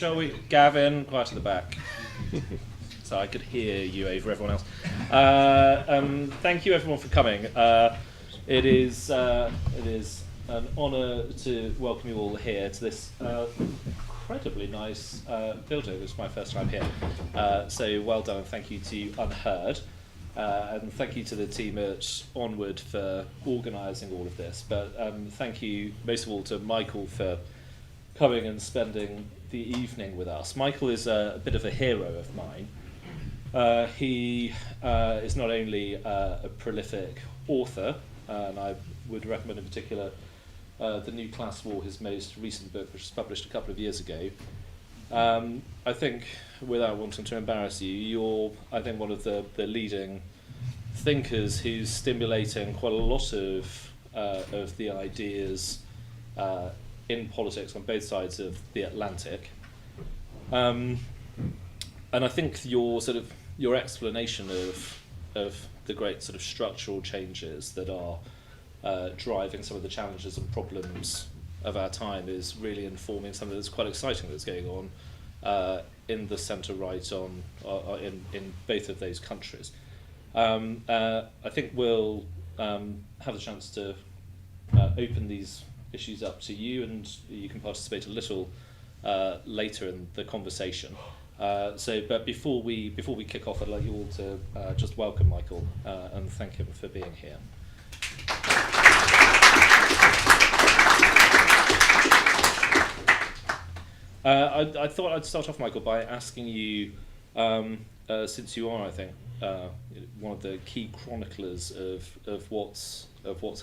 Shall we, Gavin, quiet to the back. So I could hear you over everyone else. Thank you everyone for coming. It is an honour to welcome you all here to this incredibly nice building. It's my first time here. So well done, and thank you to Unheard. And thank you to the team at Onward for organising all of this. But thank you most of all to Michael for coming and spending the evening with us. Michael is a bit of a hero of mine. He is not only a prolific author, and I would recommend in particular The New Class War, his most recent book, which was published a couple of years ago. I think, without wanting to embarrass you, you're, I think, one of the leading thinkers who's stimulating quite a lot of the ideas in politics on both sides of the Atlantic. And I think your explanation of the great sort of structural changes that are driving some of the challenges and problems of our time is really informing something that's quite exciting that's going on in the centre-right in both of those countries. I think we'll have a chance to open these issues up to you, and you can participate a little later in the conversation. But before we kick off, I'd like you all to just welcome Michael and thank him for being here. I thought I'd start off, Michael, by asking you, since you are, I think, one of the key chroniclers of what's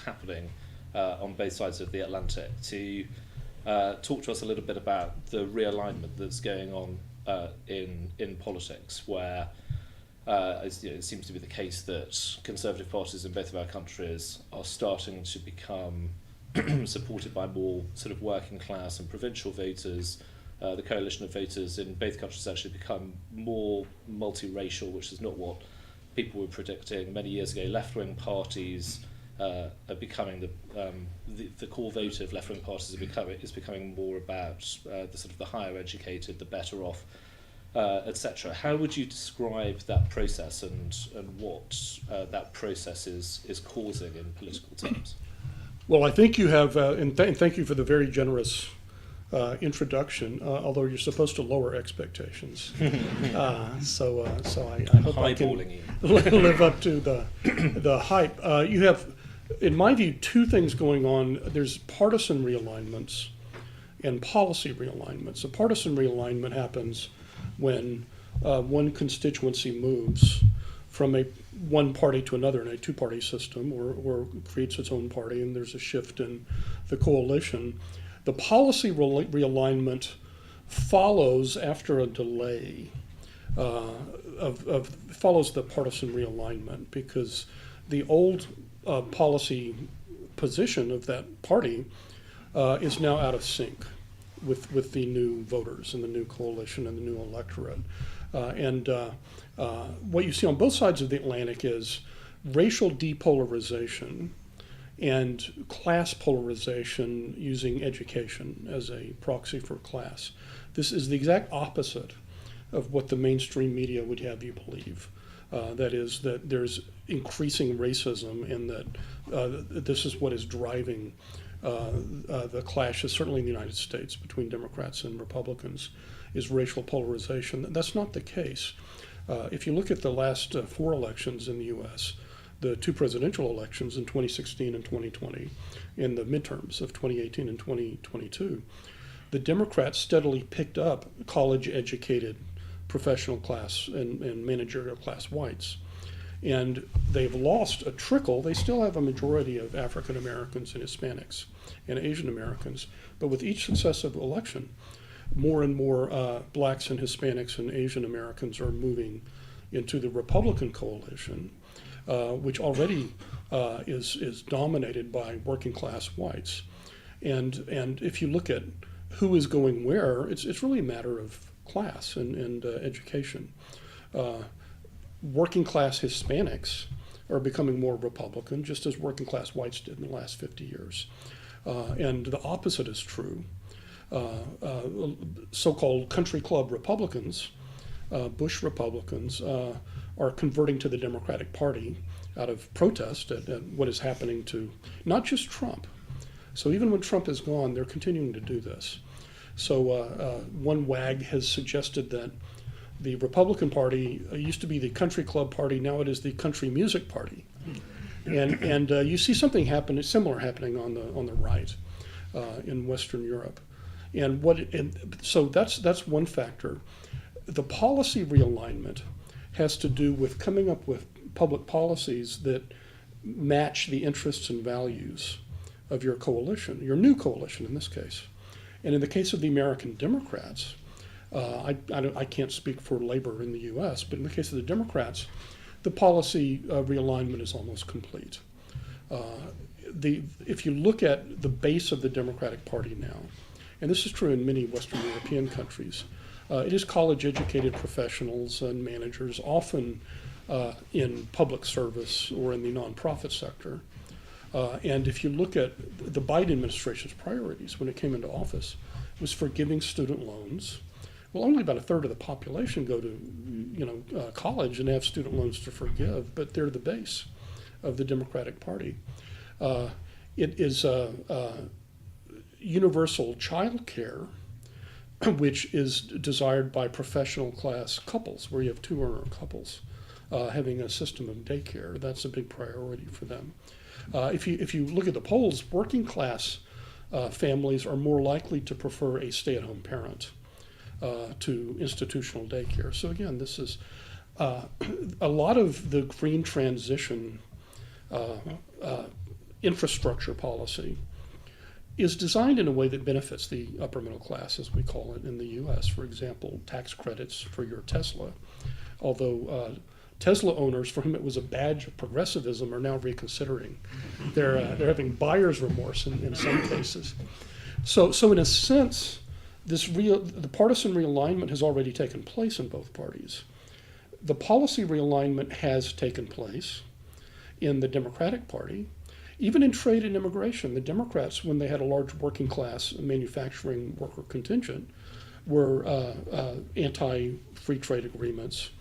happening on both sides of the Atlantic, to talk to us a little bit about the realignment that's going on in politics, where it seems to be the case that conservative parties in both of our countries are starting to become supported by more sort of working class and provincial voters. The coalition of voters in both countries actually become more multiracial, which is not what people were predicting many years ago. Left-wing parties are becoming the core vote of left-wing parties is becoming more about the sort of the higher educated, the better off, etc. How would you describe that process and what that process is causing in political terms? Well, I think you have, and thank you for the very generous introduction, although you're supposed to lower expectations. So I hope I can live up to the hype. You have, in my view, two things going on. There's partisan realignments and policy realignments. So partisan realignment happens when one constituency moves from one party to another in a two-party system, or creates its own party, and there's a shift in the coalition. The policy realignment follows after a delay follows the partisan realignment, because the old policy position of that party is now out of sync with the new voters and the new coalition and the new electorate. What you see on both sides of the Atlantic is racial depolarization and class polarization using education as a proxy for class. This is the exact opposite of what the mainstream media would have you believe. That is, that there's increasing racism, and that this is what is driving the clashes, certainly in the United States, between Democrats and Republicans, is racial polarization. That's not the case. If you look at the last four elections in the U.S., the two presidential elections in 2016 and 2020, and the midterms of 2018 and 2022, the Democrats steadily picked up college-educated professional class and managerial class whites. And they've lost a trickle. They still have a majority of African Americans and Hispanics and Asian Americans, but with each successive election, more and more blacks and Hispanics and Asian Americans are moving into the Republican coalition, which already is dominated by working class whites. And if you look at who is going where, it's really a matter of class and education. Working class Hispanics are becoming more Republican, just as working class whites did in the last 50 years. And the opposite is true. so-called country club Republicans, Bush Republicans, are converting to the Democratic Party out of protest at what is happening to not just Trump. So even when Trump is gone, they're continuing to do this. So one wag has suggested that the Republican Party used to be the country club party, now it is the country music party. And you see something similar happening on the right in Western Europe. So that's one factor. The policy realignment has to do with coming up with public policies that match the interests and values of your coalition, your new coalition in this case. And in the case of the American Democrats, I can't speak for labor in the US, but in the case of the Democrats, the policy realignment is almost complete. If you look at the base of the Democratic Party now, and this is true in many Western European countries, it is college-educated professionals and managers, often in public service or in the nonprofit sector. And if you look at the Biden administration's priorities when it came into office, it was forgiving student loans. Well, only about a third of the population go to college and have student loans to forgive, but they're the base of the Democratic Party. It is universal child care, which is desired by professional class couples, where you have two-earner couples having a system of daycare. That's a big priority for them. If you look at the polls, working class families are more likely to prefer a stay-at-home parent to institutional daycare. So again, this is a lot of the green transition infrastructure policy is designed in a way that benefits the upper middle class, as we call it in the US. For example, tax credits for your Tesla, although Tesla owners for whom it was a badge of progressivism are now reconsidering. They're having buyer's remorse in some cases. So in a sense, the partisan realignment has already taken place in both parties. The policy realignment has taken place in the Democratic Party. Even in trade and immigration, the Democrats, when they had a large working class manufacturing worker contingent, were anti-free trade agreements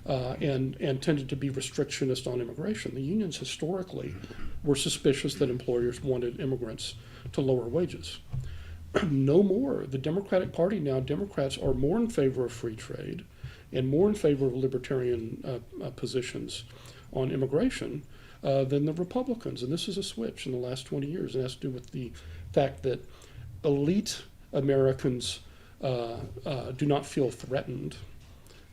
and tended to be restrictionist on immigration. The unions historically were suspicious that employers wanted immigrants to lower wages. No more. The Democratic Party now, Democrats are more in favor of free trade and more in favor of libertarian positions on immigration than the Republicans. And this is a switch in the last 20 years. And it has to do with the fact that elite Americans do not feel threatened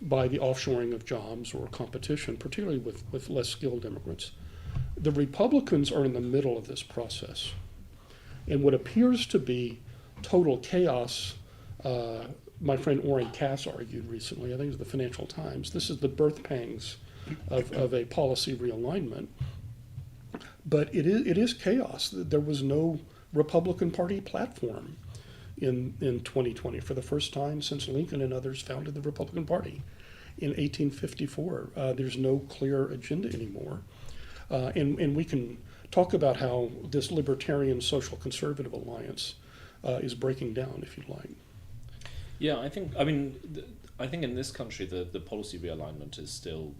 by the offshoring of jobs or competition, particularly with less skilled immigrants. The Republicans are in the middle of this process. And what appears to be total chaos, my friend Orrin Cass argued recently, I think it was the Financial Times, this is the birth pangs of a policy realignment. But it is chaos. There was no Republican Party platform in 2020 for the first time since Lincoln and others founded the Republican Party in 1854. There's no clear agenda anymore. And we can talk about how this libertarian social conservative alliance is breaking down, if you like. Yeah, I think in this country the policy realignment is still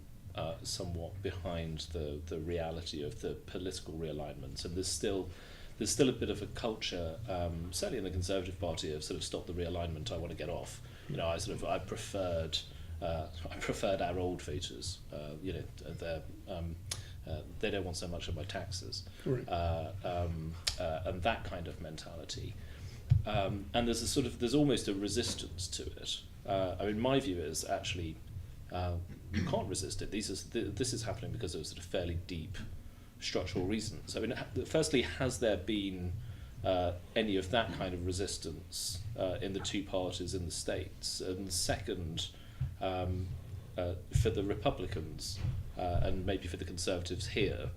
somewhat behind the reality of the political realignments, and there's still a bit of a culture, certainly in the Conservative Party, of sort of stop the realignment, I want to get off. I preferred our old voters. They don't want so much of my taxes, Right. And that kind of mentality. And there's almost a resistance to it. My view is actually you can't resist it. This is happening because of sort of fairly deep structural reasons. Firstly, has there been any of that kind of resistance in the two parties in the States? And second, for the Republicans and maybe for the Conservatives here,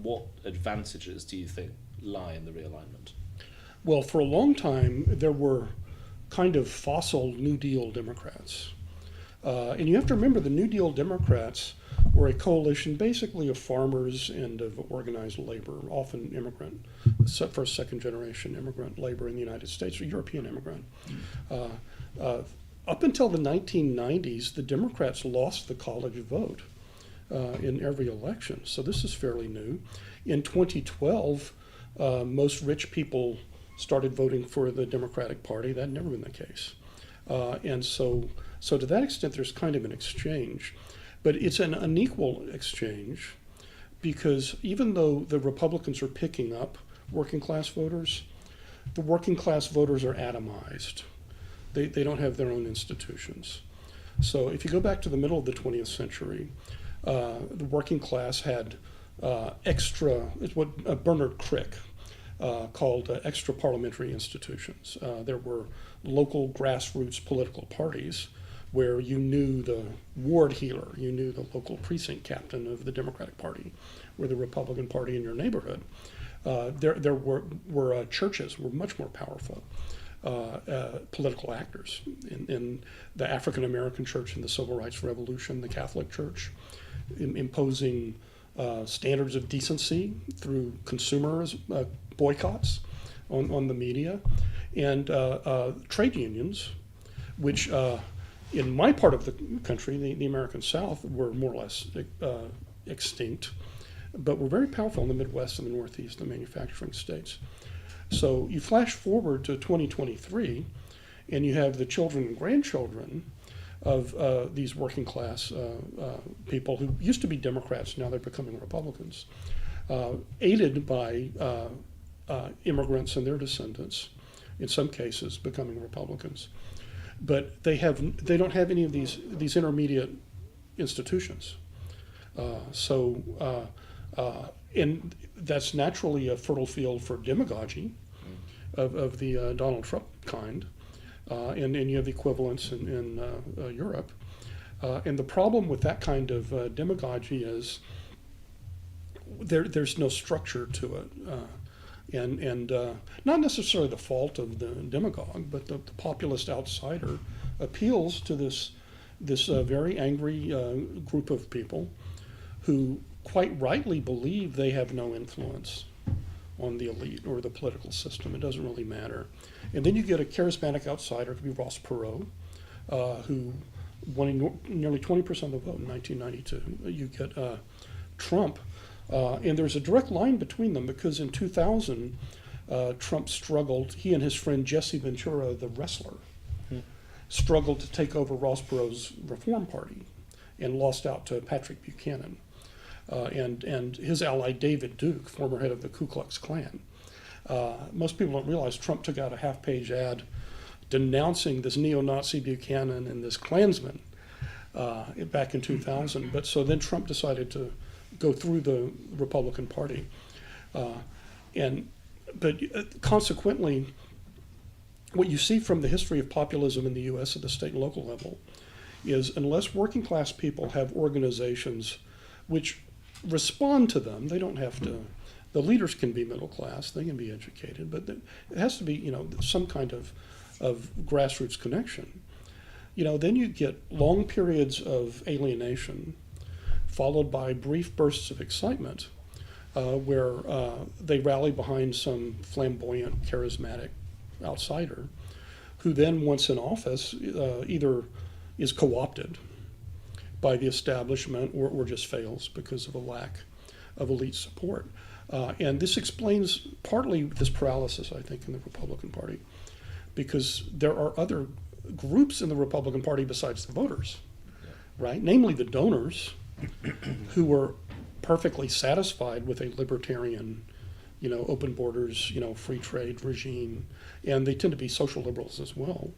what advantages do you think lie in the realignment? Well, for a long time, there were kind of fossil New Deal Democrats. And you have to remember the New Deal Democrats were a coalition basically of farmers and of organized labor, often immigrant first, second generation immigrant labor in the United States, or European immigrant. Up until the 1990s, the Democrats lost the college vote in every election. So this is fairly new. In 2012, most rich people started voting for the Democratic Party. That had never been the case. And so to that extent, there's kind of an exchange. But it's an unequal exchange because even though the Republicans are picking up working class voters, the working class voters are atomized. They don't have their own institutions. So if you go back to the middle of the 20th century, the working class had it's what Bernard Crick called extra parliamentary institutions. There were local grassroots political parties where you knew the ward healer, you knew the local precinct captain of the Democratic Party or the Republican Party in your neighborhood. There were churches were much more powerful political actors in the African American church in the Civil Rights Revolution, the Catholic Church, imposing standards of decency through consumers boycotts on the media, and trade unions, which in my part of the country, the American South, were more or less extinct, but were very powerful in the Midwest and the Northeast, the manufacturing states. So you flash forward to 2023, and you have the children and grandchildren of these working class people who used to be Democrats, now they're becoming Republicans, aided by immigrants and their descendants, in some cases becoming Republicans. But they don't have any of these intermediate institutions. And that's naturally a fertile field for demagogy of the Donald Trump kind. And you have equivalents in Europe. And the problem with that kind of demagogy is there's no structure to it. And not necessarily the fault of the demagogue, but the populist outsider appeals to this very angry group of people who quite rightly believe they have no influence on the elite or the political system. It doesn't really matter. And then you get a charismatic outsider, it could be Ross Perot, who won nearly 20% of the vote in 1992. You get Trump, and there's a direct line between them because in 2000, Trump struggled, he and his friend Jesse Ventura, the wrestler, struggled to take over Ross Perot's Reform Party and lost out to Patrick Buchanan. And his ally David Duke, former head of the Ku Klux Klan. Most people don't realize Trump took out a half-page ad denouncing this neo-Nazi Buchanan and this Klansman back in 2000. But so then Trump decided to go through the Republican Party. But consequently, what you see from the history of populism in the U.S. at the state and local level is unless working class people have organizations which respond to them, they don't have to, the leaders can be middle class, they can be educated, but it has to be, some kind of grassroots connection. Then you get long periods of alienation followed by brief bursts of excitement where they rally behind some flamboyant, charismatic outsider who then, once in office, either is co-opted by the establishment or just fails because of a lack of elite support. And this explains partly this paralysis, I think, in the Republican Party, because there are other groups in the Republican Party besides the voters, right? Namely the donors who were perfectly satisfied with a libertarian, open borders, free trade regime, and they tend to be social liberals as well.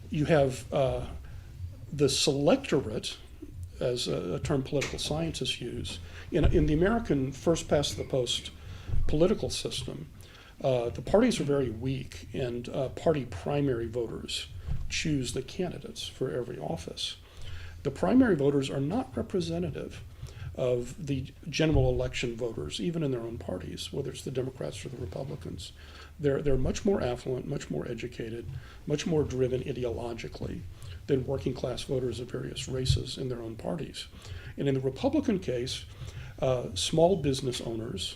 You have the selectorate, as a term political scientists use, in the American first past the post political system, the parties are very weak, and party primary voters choose the candidates for every office. The primary voters are not representative of the general election voters, even in their own parties, whether it's the Democrats or the Republicans. They're much more affluent, much more educated, much more driven ideologically than working class voters of various races in their own parties. And in the Republican case, small business owners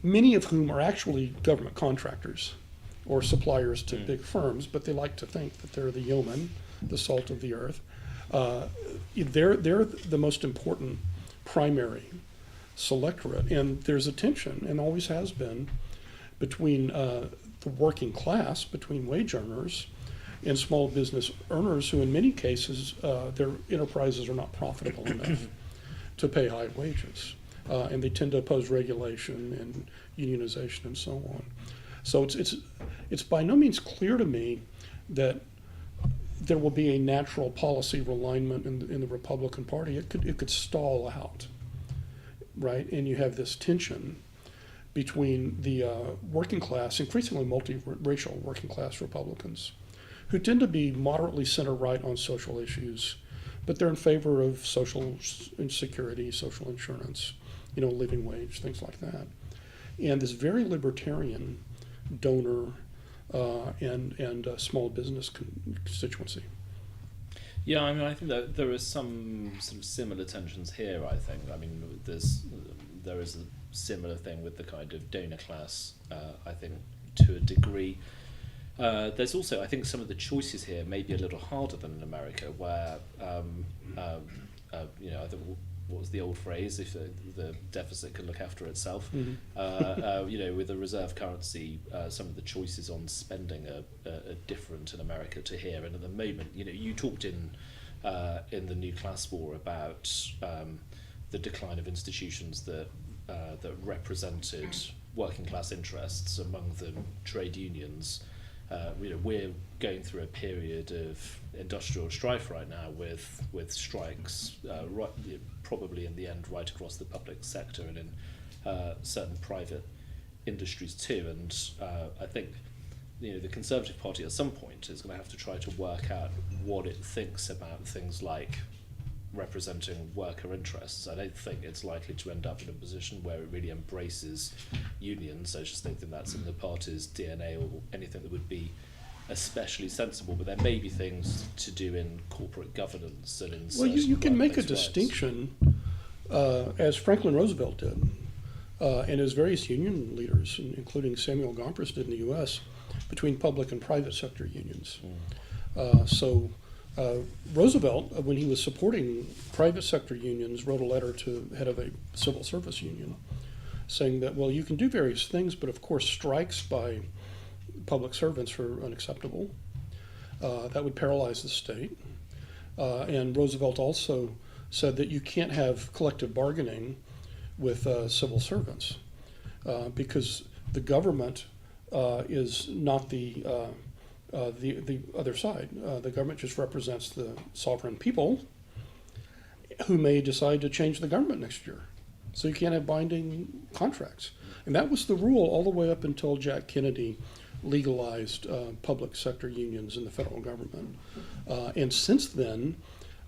many of whom are actually government contractors or suppliers to big firms, but they like to think that they're the yeoman, the salt of the earth. They're the most important primary selectorate, and there's a tension, and always has been, between the working class, between wage earners and small business earners, who in many cases their enterprises are not profitable enough to pay high wages, and they tend to oppose regulation and unionization and so on. So it's by no means clear to me that there will be a natural policy realignment in the Republican Party. It could stall out, right? And you have this tension between the working class, increasingly multiracial working class Republicans, who tend to be moderately center-right on social issues, but they're in favor of social security, social insurance, living wage, things like that. And this very libertarian donor and small business constituency. Yeah, I mean, I think that there are some sort of similar tensions here. I think. I mean, there is a similar thing with the kind of donor class. I think to a degree. There's also, I think, some of the choices here may be a little harder than in America, where I think, what was the old phrase? If the deficit can look after itself, with a reserve currency, some of the choices on spending are different in America to here. And at the moment, you talked in the new class war about the decline of institutions that represented working class interests, among them trade unions. We're going through a period of industrial strife right now with strikes, probably in the end right across the public sector and in certain private industries too. And I think the Conservative Party at some point is going to have to try to work out what it thinks about things like representing worker interests. I don't think it's likely to end up in a position where it really embraces unions. I just don't think that's in the party's DNA or anything that would be especially sensible. But there may be things to do in corporate governance and in. Well, you can make a distinction, as Franklin Roosevelt did, and as various union leaders, including Samuel Gompers, did in the U.S., between public and private sector unions. Roosevelt, when he was supporting private sector unions, wrote a letter to the head of a civil service union saying that, well, you can do various things, but of course strikes by public servants are unacceptable. That would paralyze the state. And Roosevelt also said that you can't have collective bargaining with civil servants because the government is not the other side. The government just represents the sovereign people who may decide to change the government next year. So you can't have binding contracts. And that was the rule all the way up until Jack Kennedy legalized public sector unions in the federal government. And since then,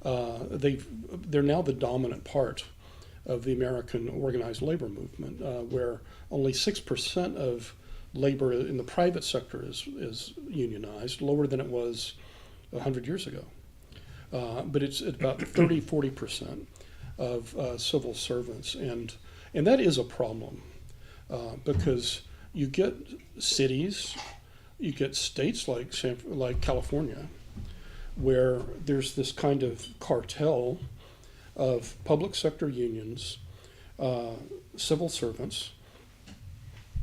they're now the dominant part of the American organized labor movement, where only 6% of labor in the private sector is unionized, lower than it was 100 years ago. But it's about 40% of civil servants. And that is a problem because you get cities, you get states like California, where there's this kind of cartel of public sector unions, civil servants,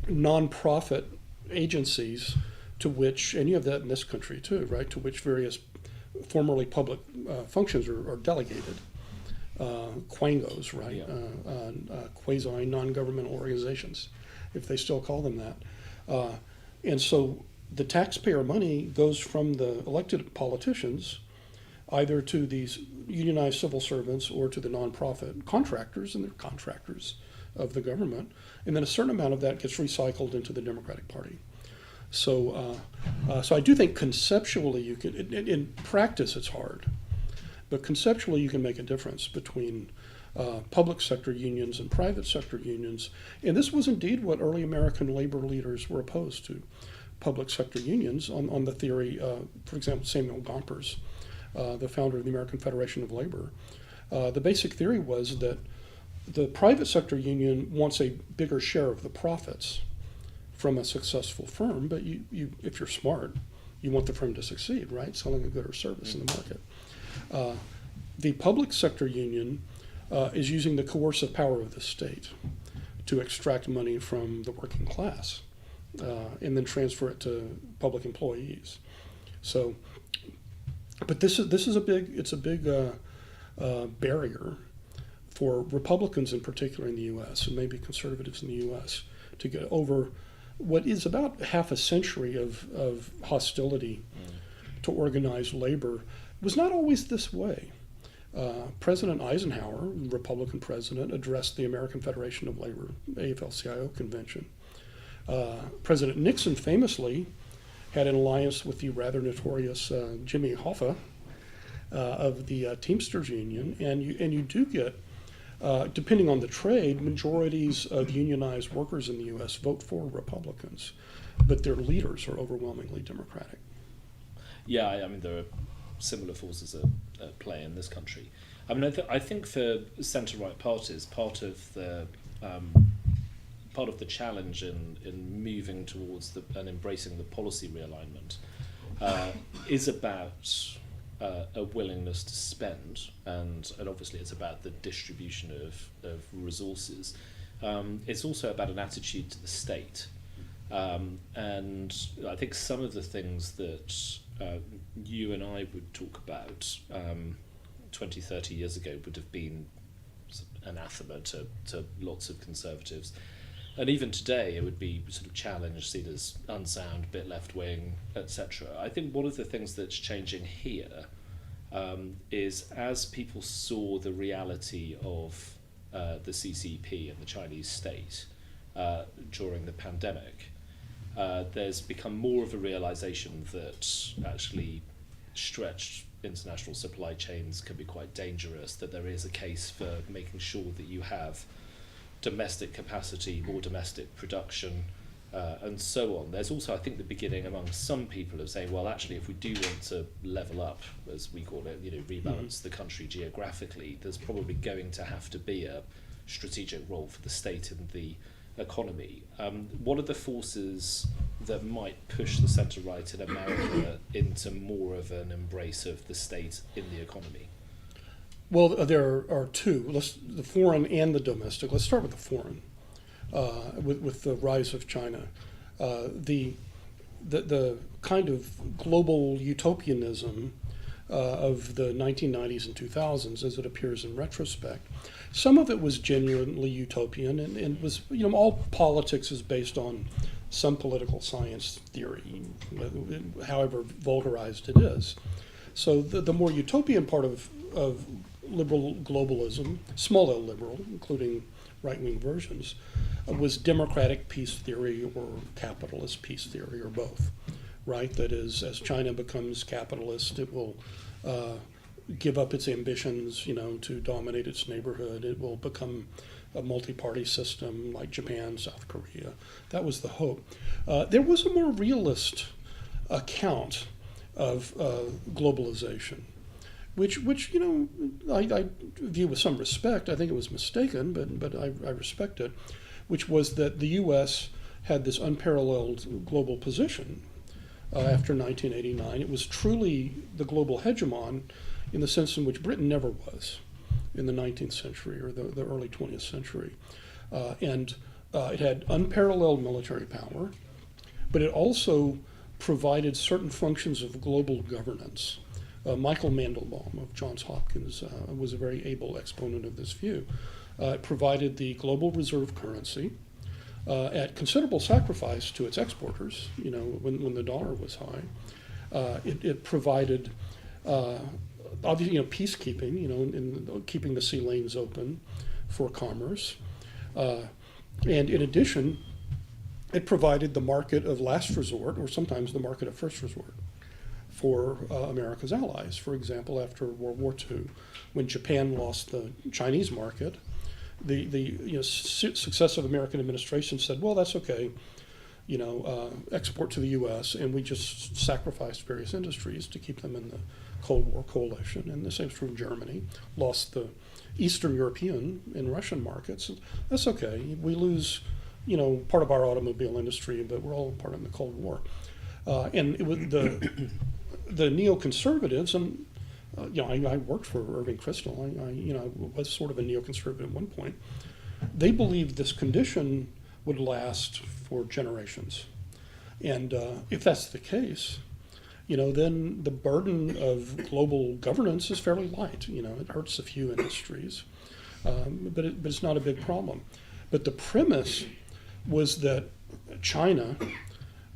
nonprofit agencies, to which, and you have that in this country too, right, to which various formerly public functions are delegated. Quangos, right? Yeah. Quasi non-governmental organizations, if they still call them that. And so the taxpayer money goes from the elected politicians either to these unionized civil servants or to the nonprofit contractors, and they're contractors of the government, and then a certain amount of that gets recycled into the Democratic Party. So I do think conceptually you can, in practice it's hard, but conceptually you can make a difference between public sector unions and private sector unions. And this was indeed what early American labor leaders were opposed to, public sector unions, on the theory, for example, Samuel Gompers, the founder of the American Federation of Labor. The basic theory was that The private sector union wants a bigger share of the profits from a successful firm, but if you're smart, you want the firm to succeed, right? Selling a good or service in the market. The public sector union is using the coercive power of the state to extract money from the working class and then transfer it to public employees. So, but this is a big barrier for Republicans in particular in the U.S. and maybe conservatives in the U.S. to get over what is about half a century of hostility to organized labor. It was not always this way. President Eisenhower, Republican president, addressed the American Federation of Labor, AFL-CIO convention. President Nixon famously had an alliance with the rather notorious Jimmy Hoffa of the Teamsters Union, and you do get, depending on the trade, majorities of unionized workers in the U.S. vote for Republicans, but their leaders are overwhelmingly Democratic. Yeah, I mean, there are similar forces at play in this country. I mean, I think for centre-right parties, part of the challenge in moving towards and embracing the policy realignment is about a willingness to spend, and obviously it's about the distribution of resources. It's also about an attitude to the state. And I think some of the things that you and I would talk about 20, 30 years ago would have been anathema to lots of conservatives. And even today it would be sort of challenged, seen as unsound, a bit left-wing, etc. I think one of the things that's changing here is as people saw the reality of the CCP and the Chinese state during the pandemic, there's become more of a realization that actually stretched international supply chains can be quite dangerous, that there is a case for making sure that you have domestic capacity, more domestic production, and so on. There's also, I think, the beginning among some people of saying, well, actually, if we do want to level up, as we call it, rebalance the country geographically, there's probably going to have to be a strategic role for the state in the economy. What are the forces that might push the centre-right in America into more of an embrace of the state in the economy? Well, there are two, the foreign and the domestic. Let's start with the foreign, with the rise of China. The kind of global utopianism of the 1990s and 2000s, as it appears in retrospect, some of it was genuinely utopian, and was, all politics is based on some political science theory, however vulgarized it is. So the more utopian part of liberal globalism, small L liberal, including right-wing versions, was democratic peace theory or capitalist peace theory, or both, right? That is, as China becomes capitalist, it will give up its ambitions, to dominate its neighborhood. It will become a multi-party system like Japan, South Korea. That was the hope. There was a more realist account of globalization, which I view with some respect. I think it was mistaken, but I respect it, which was that the U.S. had this unparalleled global position after 1989. It was truly the global hegemon in the sense in which Britain never was in the 19th century or the early 20th century. And it had unparalleled military power, but it also provided certain functions of global governance. Michael Mandelbaum of Johns Hopkins was a very able exponent of this view. It provided the global reserve currency at considerable sacrifice to its exporters, when the dollar was high. It provided, obviously, peacekeeping, in keeping the sea lanes open for commerce. And in addition, it provided the market of last resort, or sometimes the market of first resort, for America's allies. For example, after World War II, when Japan lost the Chinese market, the successive American administrations said, well, that's okay. export to the U.S., and we just sacrificed various industries to keep them in the Cold War coalition. And the same is true in Germany. Lost the Eastern European and Russian markets. That's okay. We lose, part of our automobile industry, but we're all part of the Cold War. And it was the neoconservatives, and I worked for Irving Kristol. I was sort of a neoconservative at one point. They believed this condition would last for generations, and if that's the case, then the burden of global governance is fairly light. It hurts a few industries, but it's not a big problem. But the premise was that China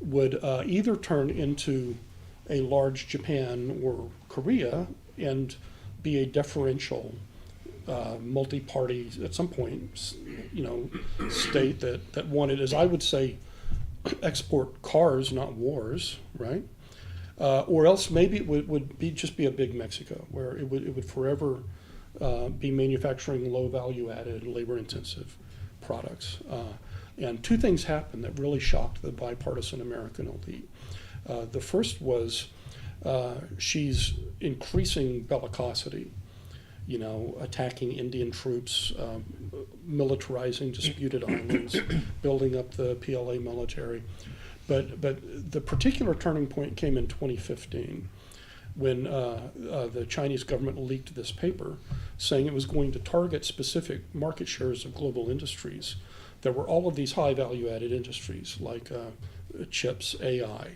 would either turn into a large Japan or Korea and be a deferential multi-party, at some point, state that wanted, as I would say, export cars, not wars, right? Or else maybe it would just be a big Mexico, where it would forever be manufacturing low value added, labor intensive products. And two things happened that really shocked the bipartisan American elite. The first was Xi's increasing bellicosity, attacking Indian troops, militarizing disputed islands, building up the PLA military. But the particular turning point came in 2015 when the Chinese government leaked this paper saying it was going to target specific market shares of global industries. There were all of these high value added industries like chips, AI,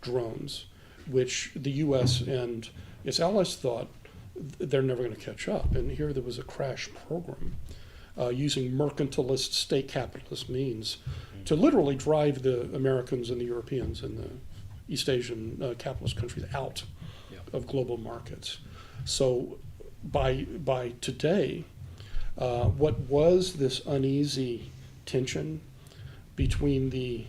drones, which the US and its allies thought they're never going to catch up. And here there was a crash program using mercantilist, state capitalist means to literally drive the Americans and the Europeans and the East Asian capitalist countries out of global markets. So by today, what was this uneasy tension between the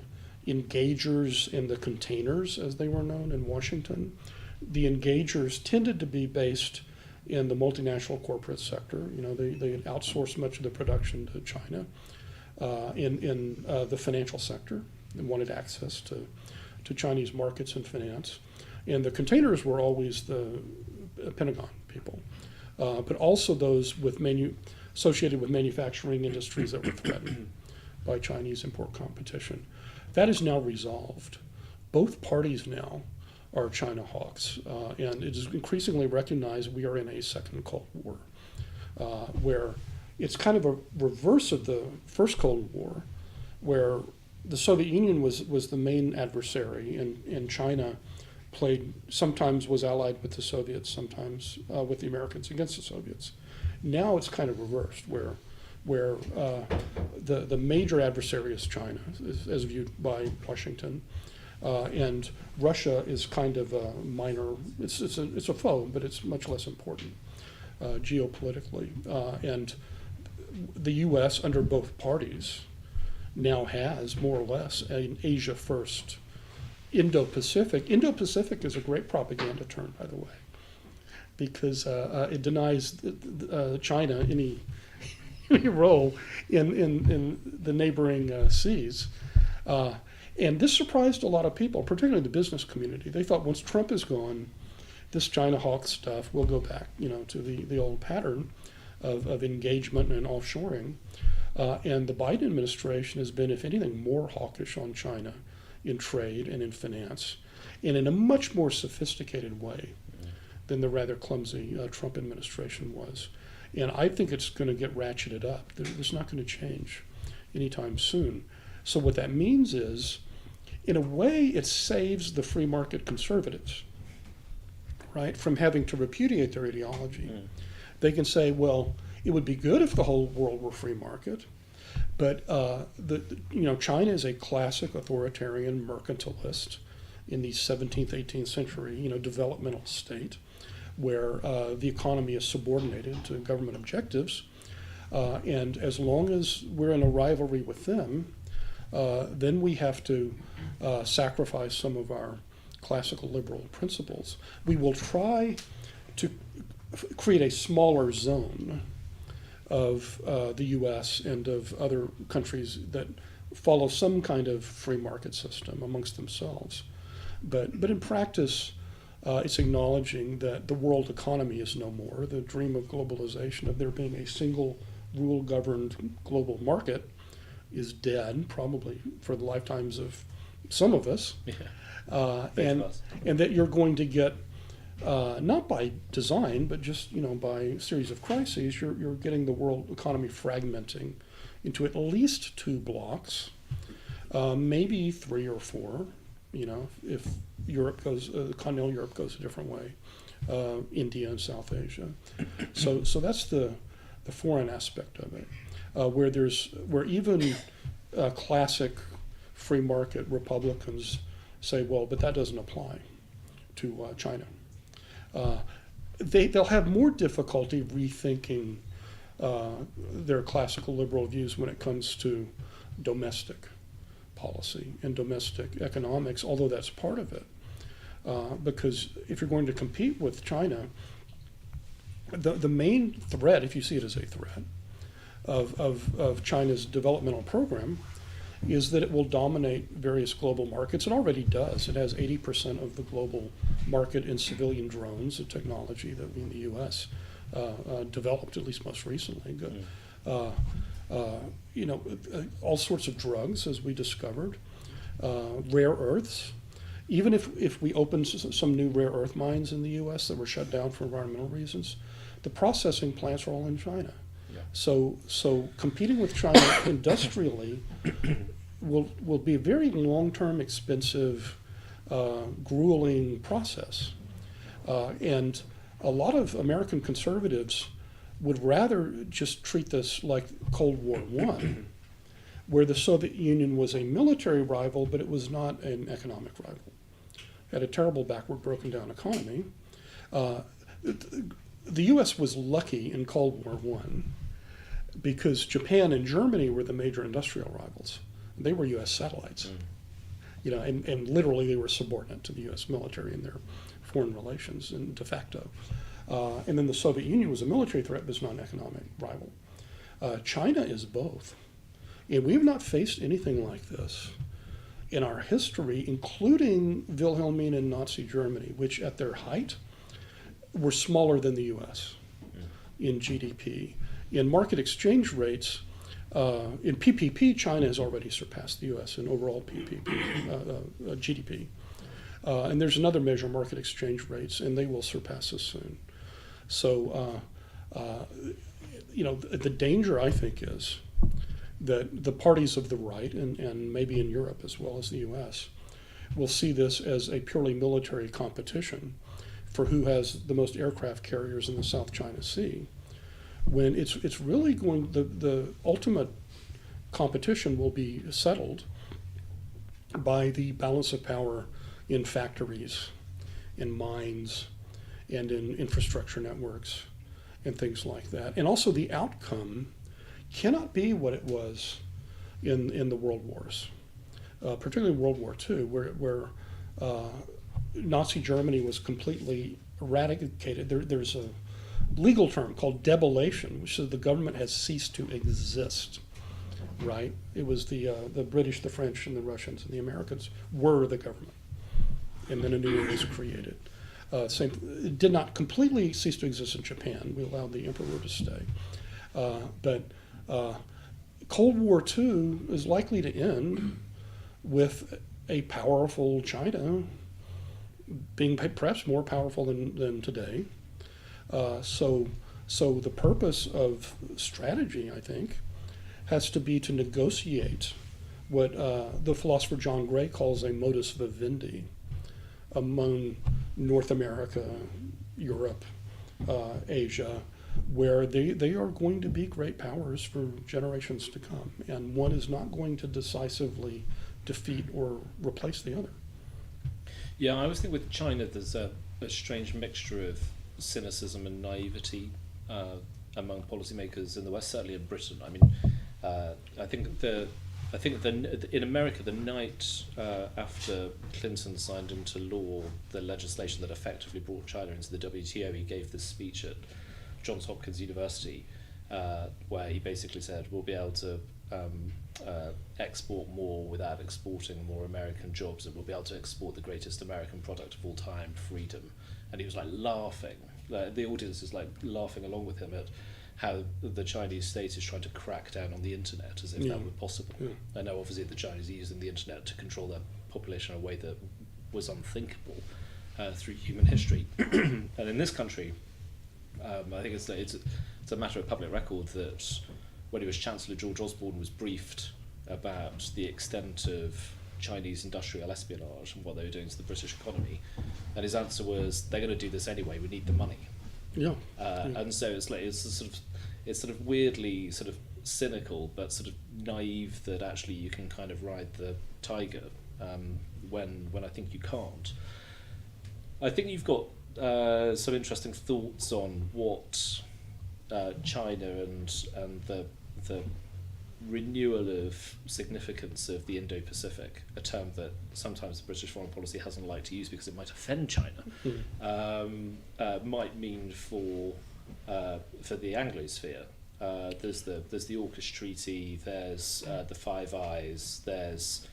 engagers and the containers, as they were known in Washington, the engagers tended to be based in the multinational corporate sector. They had outsourced much of the production to China. In the financial sector, and wanted access to Chinese markets and finance. And the containers were always the Pentagon people, but also those associated with manufacturing industries that were threatened by Chinese import competition. That is now resolved. Both parties now are China hawks, and it is increasingly recognized we are in a second Cold War, where it's kind of a reverse of the first Cold War, where the Soviet Union was the main adversary, and China sometimes was allied with the Soviets, sometimes with the Americans against the Soviets. Now it's kind of reversed, where the major adversary is China, as viewed by Washington, and Russia is kind of a minor. It's a foe, but it's much less important geopolitically, and the U.S. under both parties now has more or less an Asia first Indo-Pacific. Indo-Pacific is a great propaganda term, by the way, because it denies China any role in the neighboring seas. And this surprised a lot of people, particularly the business community. They thought once Trump is gone, this China hawk stuff will go back, to the old pattern of engagement and offshoring. And the Biden administration has been, if anything, more hawkish on China in trade and in finance, and in a much more sophisticated way than the rather clumsy Trump administration was. And I think it's going to get ratcheted up. It's not going to change anytime soon. So what that means is, in a way, it saves the free market conservatives, right, from having to repudiate their ideology. They can say, well, it would be good if the whole world were free market, but China is a classic authoritarian mercantilist in the 17th, 18th century, developmental state, where the economy is subordinated to government objectives, and as long as we're in a rivalry with them, then we have to sacrifice some of our classical liberal principles. We will try to create a smaller zone of the U.S. and of other countries that follow some kind of free market system amongst themselves. But in practice, it's acknowledging that the world economy is no more. The dream of globalization, of there being a single rule-governed global market, is dead, probably for the lifetimes of some of us. Yeah. And that you're going to get, not by design, but just by a series of crises, you're getting the world economy fragmenting into at least 2 blocks, maybe 3 or 4. If Europe goes, continental Europe goes a different way, India and South Asia. So that's the foreign aspect of it, where even classic free market Republicans say, well, but that doesn't apply to China. They'll have more difficulty rethinking their classical liberal views when it comes to domestic policy and domestic economics, although that's part of it. Because if you're going to compete with China, the main threat, if you see it as a threat, of China's developmental program is that it will dominate various global markets. It already does. It has 80% of the global market in civilian drones, a technology that we in the U.S. Developed, at least most recently. All sorts of drugs, as we discovered, rare earths. Even if we opened some new rare earth mines in the U.S. that were shut down for environmental reasons, the processing plants are all in China. Yeah. So competing with China industrially will be a very long-term, expensive, grueling process. And a lot of American conservatives would rather just treat this like Cold War I, where the Soviet Union was a military rival, but it was not an economic rival. It had a terrible backward, broken down economy. The U.S. was lucky in Cold War I because Japan and Germany were the major industrial rivals. They were U.S. satellites. And literally they were subordinate to the U.S. military in their foreign relations and de facto. And then the Soviet Union was a military threat, but it's not an economic rival. China is both. And we have not faced anything like this in our history, including Wilhelmine and Nazi Germany, which at their height were smaller than the U.S. in GDP. In market exchange rates, in PPP, China has already surpassed the U.S. in overall GDP. And there's another measure, market exchange rates, and they will surpass us soon. So, the danger, I think, is that the parties of the right, and maybe in Europe as well as the U.S., will see this as a purely military competition for who has the most aircraft carriers in the South China Sea, when it's really going, the ultimate competition will be settled by the balance of power in factories, in mines, and in infrastructure networks, and things like that. And also the outcome cannot be what it was in the world wars, particularly World War II, where Nazi Germany was completely eradicated. There's a legal term called debilation, which says the government has ceased to exist, right? It was the British, the French, and the Russians, and the Americans were the government. And then a new one was created. It did not completely cease to exist in Japan. We allowed the emperor to stay. But Cold War II is likely to end with a powerful China being perhaps more powerful than today. So the purpose of strategy, I think, has to be to negotiate what the philosopher John Gray calls a modus vivendi among North America, Europe, Asia, where they are going to be great powers for generations to come. And one is not going to decisively defeat or replace the other. Yeah, I always think with China there's a strange mixture of cynicism and naivety among policymakers in the West, certainly in Britain. I mean, I think in America, the night after Clinton signed into law the legislation that effectively brought China into the WTO, he gave this speech at Johns Hopkins University where he basically said we'll be able to export more without exporting more American jobs, and we'll be able to export the greatest American product of all time, freedom. And he was like laughing. The audience is like laughing along with him at how the Chinese state is trying to crack down on the internet as if that were possible. Yeah. I know obviously the Chinese are using the internet to control their population in a way that was unthinkable through human history. And in this country, I think it's a matter of public record that when he was Chancellor, George Osborne was briefed about the extent of Chinese industrial espionage and what they were doing to the British economy, and his answer was, "They're going to do this anyway. We need the money." Yeah. And so it's sort of weirdly sort of cynical, but sort of naive that actually you can kind of ride the tiger when I think you can't. I think you've got some interesting thoughts on what China and the renewal of significance of the Indo-Pacific, a term that sometimes the British foreign policy hasn't liked to use because it might offend China, might mean for the Anglosphere. There's the AUKUS Treaty. There's the Five Eyes. There's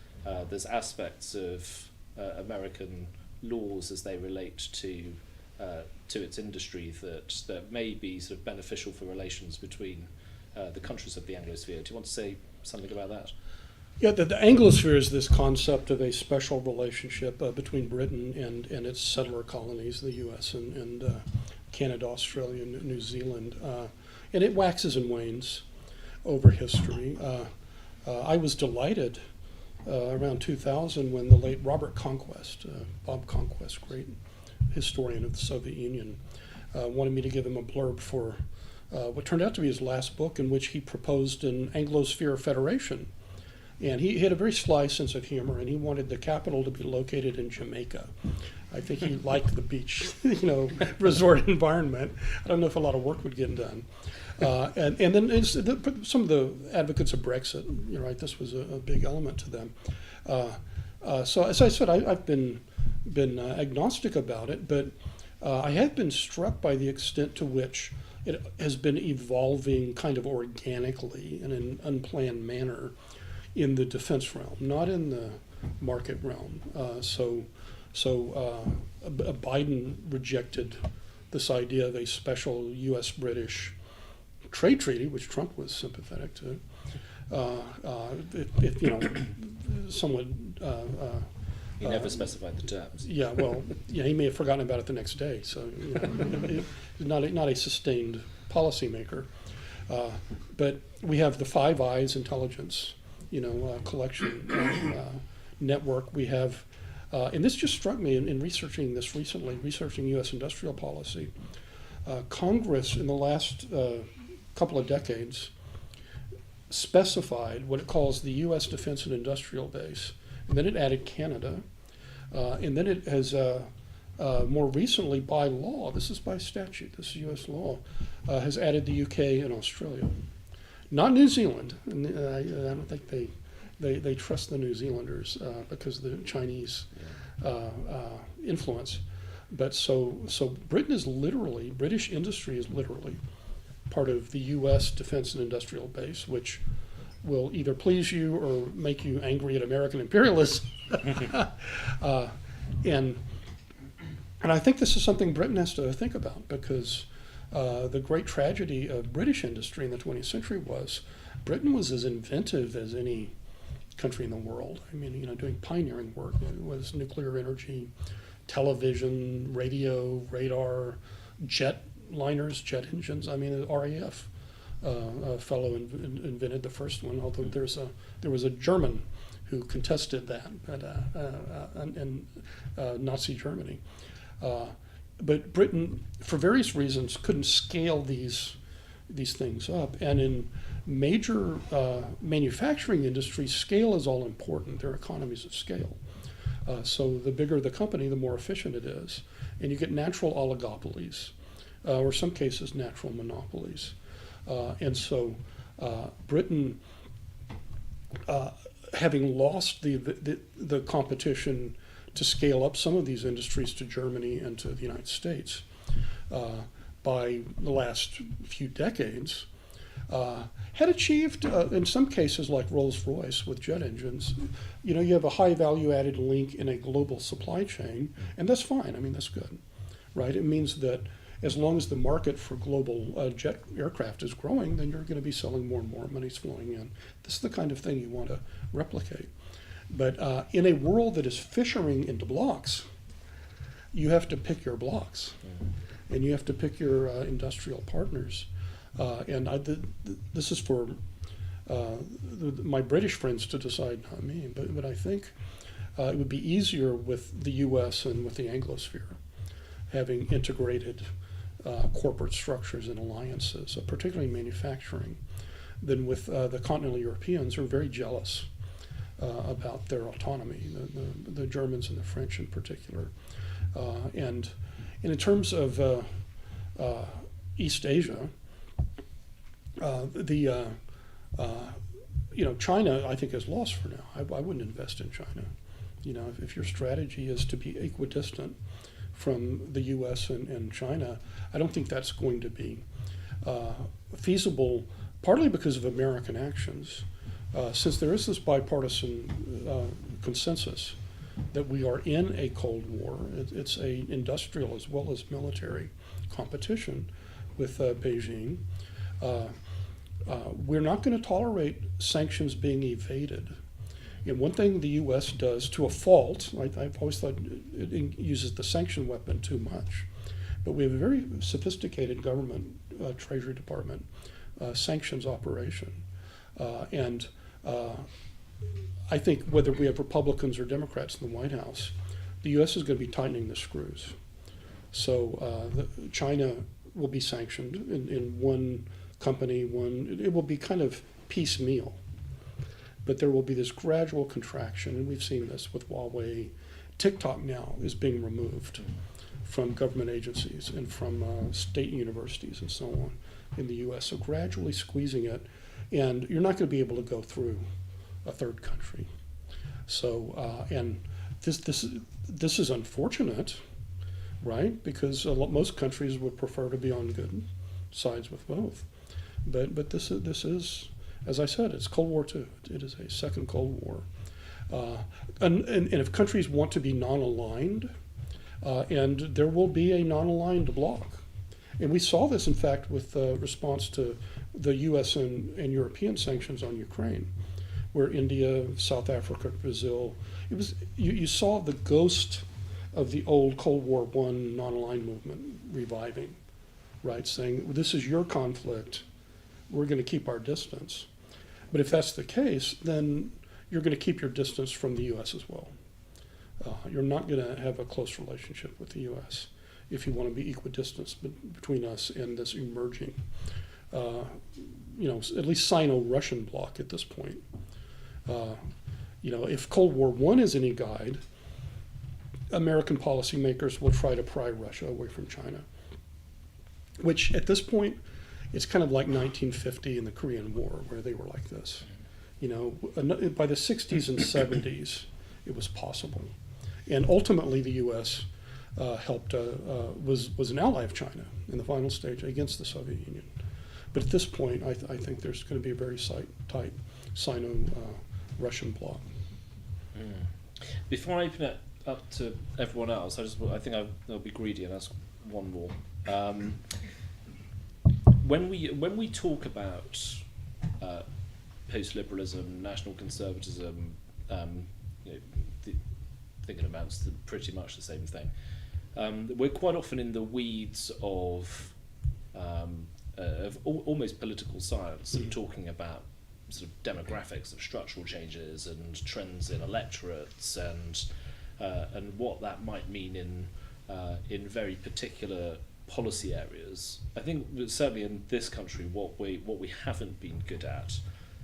aspects of American laws as they relate to its industry that may be sort of beneficial for relations between the countries of the Anglosphere. Do you want to say something about that? Yeah, the Anglosphere is this concept of a special relationship between Britain and its settler colonies, the U.S. and Canada, Australia, and New Zealand. And it waxes and wanes over history. I was delighted around 2000 when the late Robert Conquest, Bob Conquest, great historian of the Soviet Union, wanted me to give him a blurb for what turned out to be his last book, in which he proposed an Anglosphere federation. And he had a very sly sense of humor, and he wanted the capital to be located in Jamaica. I think he liked the beach, resort environment. I don't know if a lot of work would get done. And then some of the advocates of Brexit, right, this was a big element to them. So as I said, I've been agnostic about it, but I have been struck by the extent to which it has been evolving kind of organically in an unplanned manner in the defense realm, not in the market realm. So Biden rejected this idea of a special U.S.-British trade treaty, which Trump was sympathetic to. Somewhat. He never specified the terms. Yeah, well, he may have forgotten about it the next day. So, not a sustained policymaker. But we have the Five Eyes intelligence, collection network. We have, and this just struck me in researching this recently, researching U.S. industrial policy. Congress in the last couple of decades specified what it calls the U.S. defense and industrial base, and then it added Canada, and then it has more recently by law, this is by statute, this is U.S. law, has added the UK and Australia. Not New Zealand, and I don't think they trust the New Zealanders because of the Chinese influence. But so Britain is literally, British industry is literally part of the U.S. defense and industrial base, which will either please you or make you angry at American imperialism. And I think this is something Britain has to think about, because the great tragedy of British industry in the 20th century was Britain was as inventive as any country in the world. I mean, doing pioneering work. It was nuclear energy, television, radio, radar, jet liners, jet engines. I mean, the RAF fellow invented the first one, although there was a German who contested that in Nazi Germany. But Britain, for various reasons, couldn't scale these things up. And in major manufacturing industries, scale is all important. There are economies of scale. So the bigger the company, the more efficient it is. And you get natural oligopolies, or in some cases natural monopolies. And so Britain, having lost the competition to scale up some of these industries to Germany and to the United States by the last few decades, had achieved, in some cases like Rolls-Royce with jet engines, you have a high value-added link in a global supply chain, and that's fine. I mean, that's good, right? It means that as long as the market for global jet aircraft is growing, then you're going to be selling more and more, money's flowing in. This is the kind of thing you want to replicate. But in a world that is fissuring into blocks, you have to pick your blocks, and you have to pick your industrial partners. This is for my British friends to decide, not me. But I think it would be easier with the U.S. and with the Anglosphere, having integrated corporate structures and alliances, particularly manufacturing, than with the continental Europeans, who are very jealous about their autonomy, the Germans and the French in particular. And in terms of East Asia, China, I think, is lost for now. I wouldn't invest in China. If your strategy is to be equidistant from the U.S. and China, I don't think that's going to be feasible, partly because of American actions. Since there is this bipartisan consensus that we are in a Cold War, it's an industrial as well as military competition with Beijing. We're not going to tolerate sanctions being evaded. And one thing the U.S. does to a fault, I've always thought it uses the sanction weapon too much, but we have a very sophisticated government, Treasury Department, sanctions operation. And I think whether we have Republicans or Democrats in the White House, the U.S. is going to be tightening the screws. So China will be sanctioned in one company, it will be kind of piecemeal. But there will be this gradual contraction, and we've seen this with Huawei. TikTok now is being removed from government agencies and from state universities and so on in the U.S. So gradually squeezing it, and you're not going to be able to go through a third country. So and this is unfortunate, right? Because most countries would prefer to be on good sides with both. But this is, as I said, it's Cold War II. It is a second Cold War. And if countries want to be non-aligned, and there will be a non-aligned bloc. And we saw this, in fact, with the response to the U.S. and European sanctions on Ukraine, where India, South Africa, Brazil, you saw the ghost of the old Cold War I non-aligned movement reviving, right? Saying, this is your conflict, we're going to keep our distance. But if that's the case, then you're going to keep your distance from the U.S. as well. You're not going to have a close relationship with the U.S. if you want to be equidistant between us and this emerging, at least Sino-Russian bloc at this point. If Cold War I is any guide, American policymakers will try to pry Russia away from China, which at this point, it's kind of like 1950 in the Korean War, where they were like this. By the 60s and 70s, it was possible. And ultimately, the U.S. was an ally of China in the final stage against the Soviet Union. But at this point, I think there's going to be a very tight Sino-Russian bloc. Before I open it up to everyone else, I think I'll be greedy and ask one more. When we talk about post-liberalism, national conservatism, thinking amounts to pretty much the same thing. We're quite often in the weeds of almost political science, and talking about sort of demographics of structural changes and trends in electorates and what that might mean in very particular policy areas. I think certainly in this country, what we haven't been good at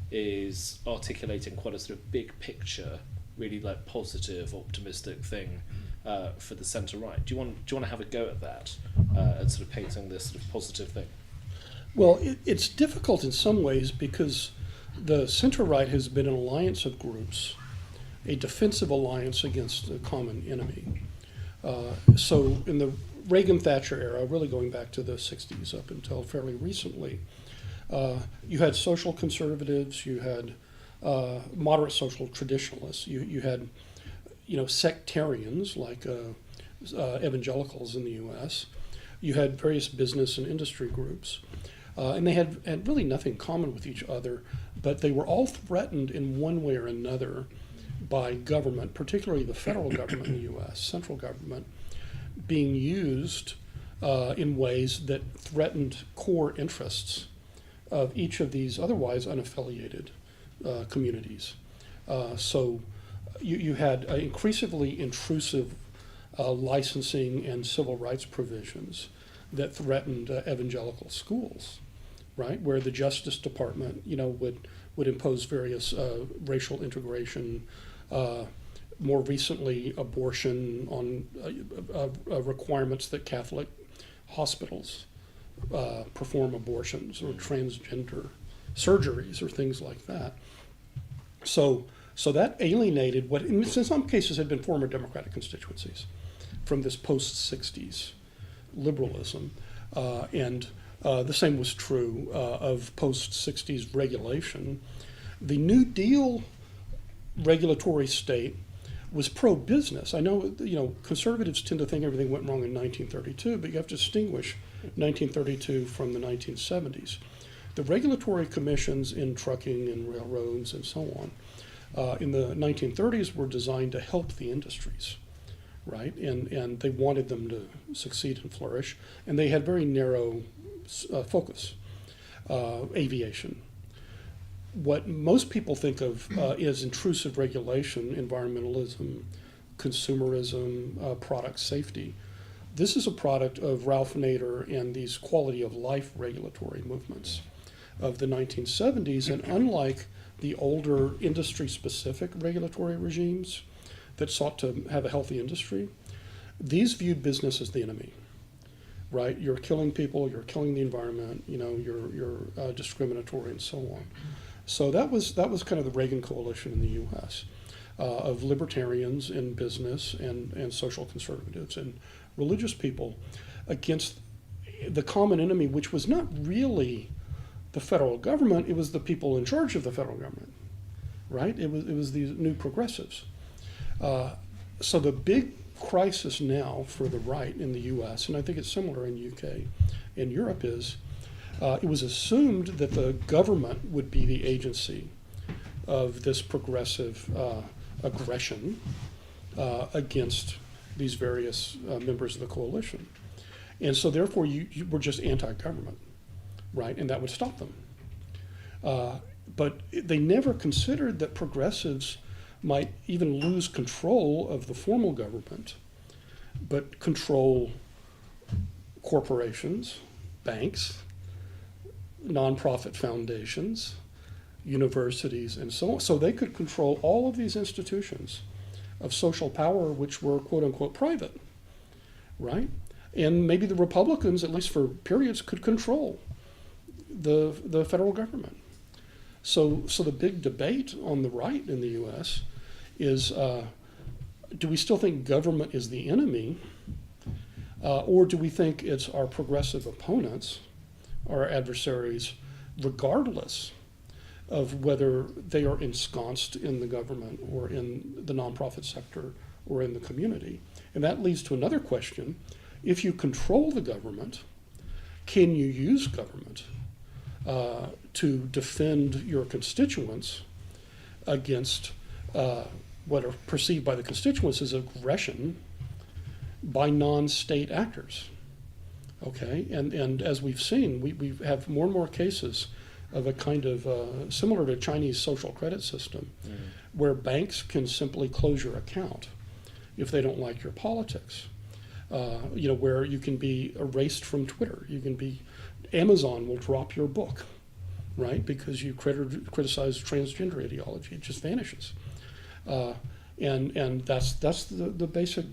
is articulating quite a sort of big picture, really like positive, optimistic thing for the centre right. Do you want to have a go at that and sort of painting this sort of positive thing? Well, it's difficult in some ways because the centre right has been an alliance of groups, a defensive alliance against a common enemy. So in the Reagan-Thatcher era, really going back to the 60s up until fairly recently, You had social conservatives, you had moderate social traditionalists, you had sectarians like evangelicals in the U.S. You had various business and industry groups, and they had really nothing in common with each other, but they were all threatened in one way or another by government, particularly the federal government in the U.S., central government, being used in ways that threatened core interests of each of these otherwise unaffiliated communities. So you had increasingly intrusive licensing and civil rights provisions that threatened evangelical schools, right? Where the Justice Department, would impose various racial integration, more recently abortion on requirements that Catholic hospitals perform abortions or transgender surgeries or things like that. So that alienated what in some cases had been former Democratic constituencies from this post-60s liberalism. And the same was true of post-60s regulation. The New Deal regulatory state was pro-business. I know, conservatives tend to think everything went wrong in 1932, but you have to distinguish 1932 from the 1970s. The regulatory commissions in trucking and railroads and so on in the 1930s were designed to help the industries, right? And they wanted them to succeed and flourish, and they had very narrow focus, aviation. What most people think of is intrusive regulation, environmentalism, consumerism, product safety. This is a product of Ralph Nader and these quality of life regulatory movements of the 1970s, and unlike the older industry-specific regulatory regimes that sought to have a healthy industry, these viewed business as the enemy, right? You're killing people, you're killing the environment, you're discriminatory and so on. So that was kind of the Reagan coalition in the U.S. Of libertarians in business and social conservatives and religious people against the common enemy, which was not really the federal government, it was the people in charge of the federal government, right? It was these new progressives. So the big crisis now for the right in the U.S., and I think it's similar in UK and Europe, is it was assumed that the government would be the agency of this progressive aggression against these various members of the coalition. And so therefore you were just anti-government, right? And that would stop them. But they never considered that progressives might even lose control of the formal government, but control corporations, banks, nonprofit foundations, universities, and so on. So they could control all of these institutions of social power which were quote unquote private, right? And maybe the Republicans, at least for periods, could control the federal government. So the big debate on the right in the U.S. is, do we still think government is the enemy, or do we think it's our progressive opponents, our adversaries, regardless of whether they are ensconced in the government or in the nonprofit sector or in the community? And that leads to another question. If you control the government, can you use government to defend your constituents against what are perceived by the constituents as aggression by non-state actors? Okay, and as we've seen, we have more and more cases of a kind of similar to Chinese social credit system, where banks can simply close your account if they don't like your politics. Where you can be erased from Twitter. Amazon will drop your book, right? Because you criticize transgender ideology. It just vanishes. And that's the basic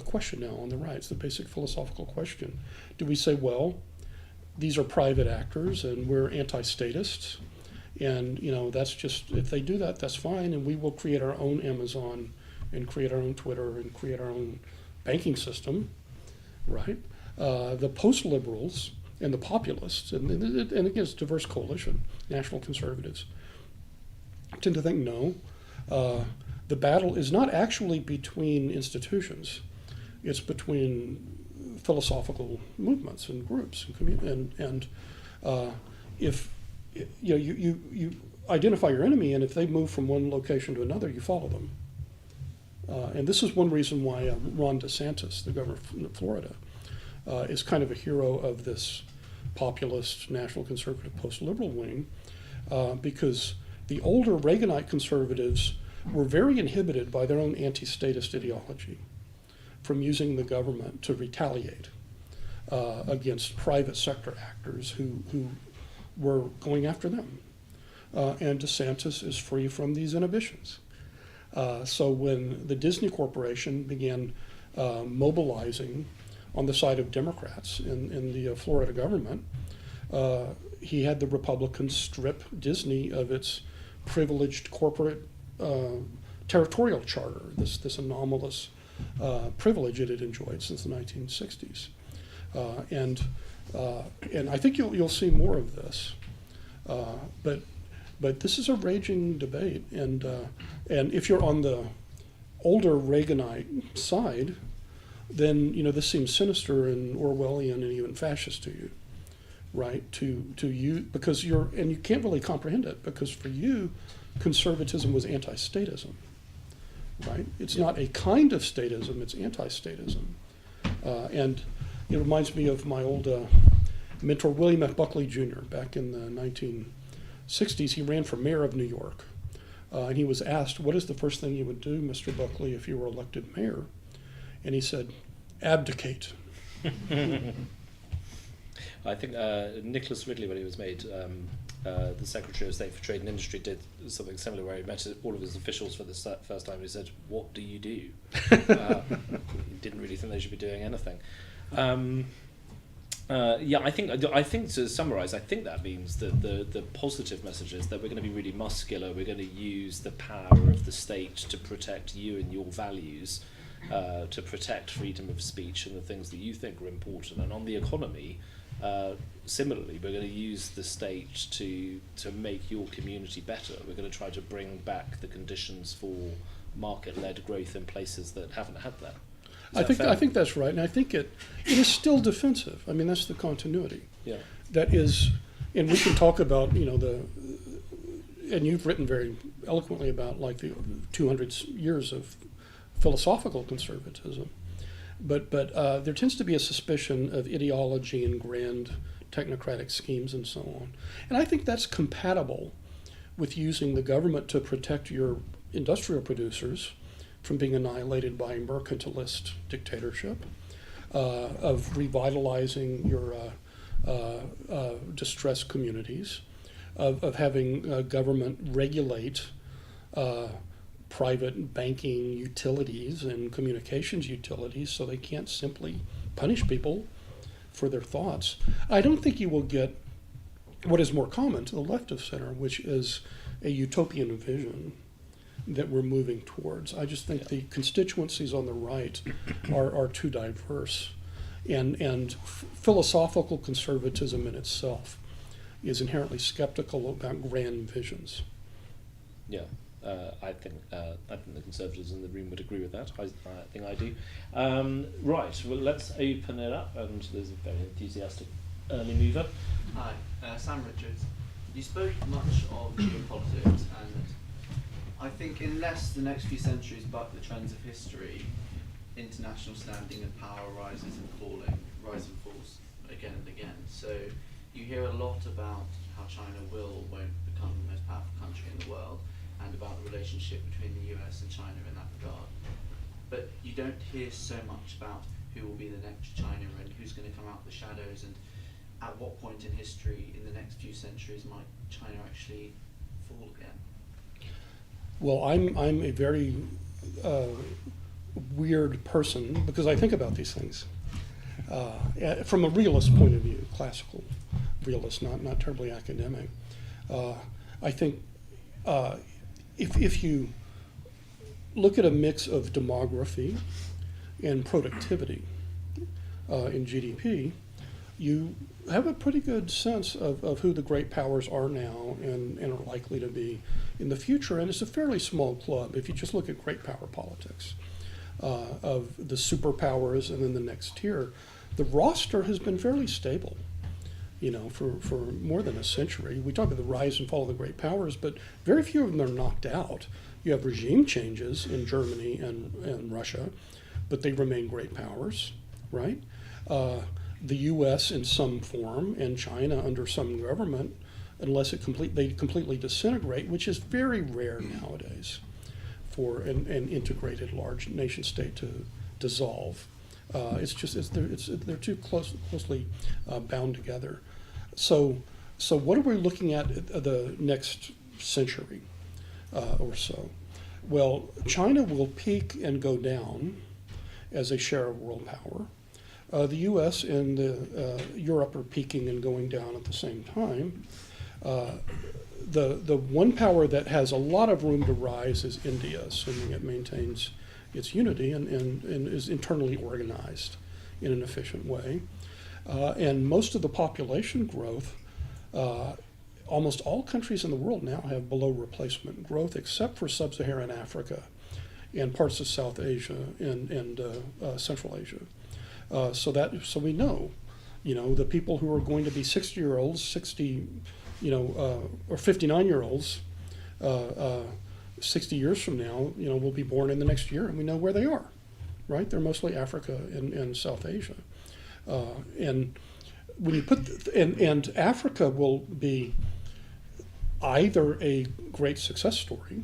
question now on the right. It's the basic philosophical question. Do we say, well, these are private actors and we're anti-statists, and that's just, if they do that, that's fine, and we will create our own Amazon and create our own Twitter and create our own banking system, right? The post-liberals and the populists, and again, it's a diverse coalition, national conservatives, tend to think, no, the battle is not actually between institutions. It's between philosophical movements and groups and if you identify your enemy, and if they move from one location to another, you follow them. And this is one reason why Ron DeSantis, the governor of Florida, is kind of a hero of this populist, national conservative, post-liberal wing, because the older Reaganite conservatives were very inhibited by their own anti-statist ideology from using the government to retaliate against private sector actors who were going after them. And DeSantis is free from these inhibitions. So when the Disney Corporation began mobilizing on the side of Democrats in the Florida government, he had the Republicans strip Disney of its privileged corporate territorial charter, this anomalous privilege it had enjoyed since the 1960s. And I think you'll see more of this. But this is a raging debate, and if you're on the older Reaganite side, then this seems sinister and Orwellian and even fascist to you, right? To you, because you can't really comprehend it, because for you, conservatism was anti-statism, right? It's not a kind of statism; it's anti-statism, and it reminds me of my old mentor William F. Buckley Jr. back in the 1960s. He ran for mayor of New York, and he was asked, "What is the first thing you would do, Mr. Buckley, if you were elected mayor?" And he said, "Abdicate." I think Nicholas Ridley, when he was made the Secretary of State for Trade and Industry, did something similar where he met all of his officials for the first time. He said, "What do you do?" He didn't really think they should be doing anything. I think to summarise, I think that means that the positive message is that we're going to be really muscular. We're going to use the power of the state to protect you and your values, to protect freedom of speech and the things that you think are important. And on the economy, similarly, we're going to use the state to make your community better. We're going to try to bring back the conditions for market-led growth in places that haven't had that. I think that's right, and I think it is still defensive. I mean, that's the continuity. Yeah. That is, and we can talk about and you've written very eloquently about like the 200 years of philosophical conservatism, but there tends to be a suspicion of ideology and grand technocratic schemes and so on, and I think that's compatible with using the government to protect your industrial producers from being annihilated by mercantilist dictatorship, of revitalizing your distressed communities, of having government regulate private banking utilities and communications utilities so they can't simply punish people for their thoughts. I don't think you will get what is more common to the left of center, which is a utopian vision that we're moving towards. I just think the constituencies on the right are too diverse, and philosophical conservatism in itself is inherently skeptical about grand visions. Yeah, I think the conservatives in the room would agree with that. I think I do. Right, well, let's open it up, and there's a very enthusiastic early mover. Hi, Sam Richards. You spoke much of geopolitics, and I think unless the next few centuries buck the trends of history, international standing and power rises and falls again and again. So you hear a lot about how China won't become the most powerful country in the world, and about the relationship between the US and China in that regard. But you don't hear so much about who will be the next China and who's going to come out of the shadows, and at what point in history in the next few centuries might China actually fall again. Well, I'm a very weird person because I think about these things from a realist point of view, classical realist, not terribly academic. I think if you look at a mix of demography and productivity in GDP, you have a pretty good sense of who the great powers are now and are likely to be in the future. And it's a fairly small club if you just look at great power politics of the superpowers and then the next tier. The roster has been fairly stable, for more than a century. We talk about the rise and fall of the great powers, but very few of them are knocked out. You have regime changes in Germany and Russia, but they remain great powers, right? The U.S. in some form and China under some government, unless they completely disintegrate, which is very rare nowadays for an integrated large nation state to dissolve. They're too closely bound together. So what are we looking at the next century or so? Well, China will peak and go down as a share of world power. The U.S. and Europe are peaking and going down at the same time. The one power that has a lot of room to rise is India, assuming it maintains its unity and is internally organized in an efficient way. And most of the population growth, almost all countries in the world now have below replacement growth, except for sub-Saharan Africa and parts of South Asia and Central Asia. So we know, the people who are going to be 60-year-olds, or 59-year-olds, 60 years from now, will be born in the next year, and we know where they are, right? They're mostly Africa and South Asia, and when you put and Africa will be either a great success story,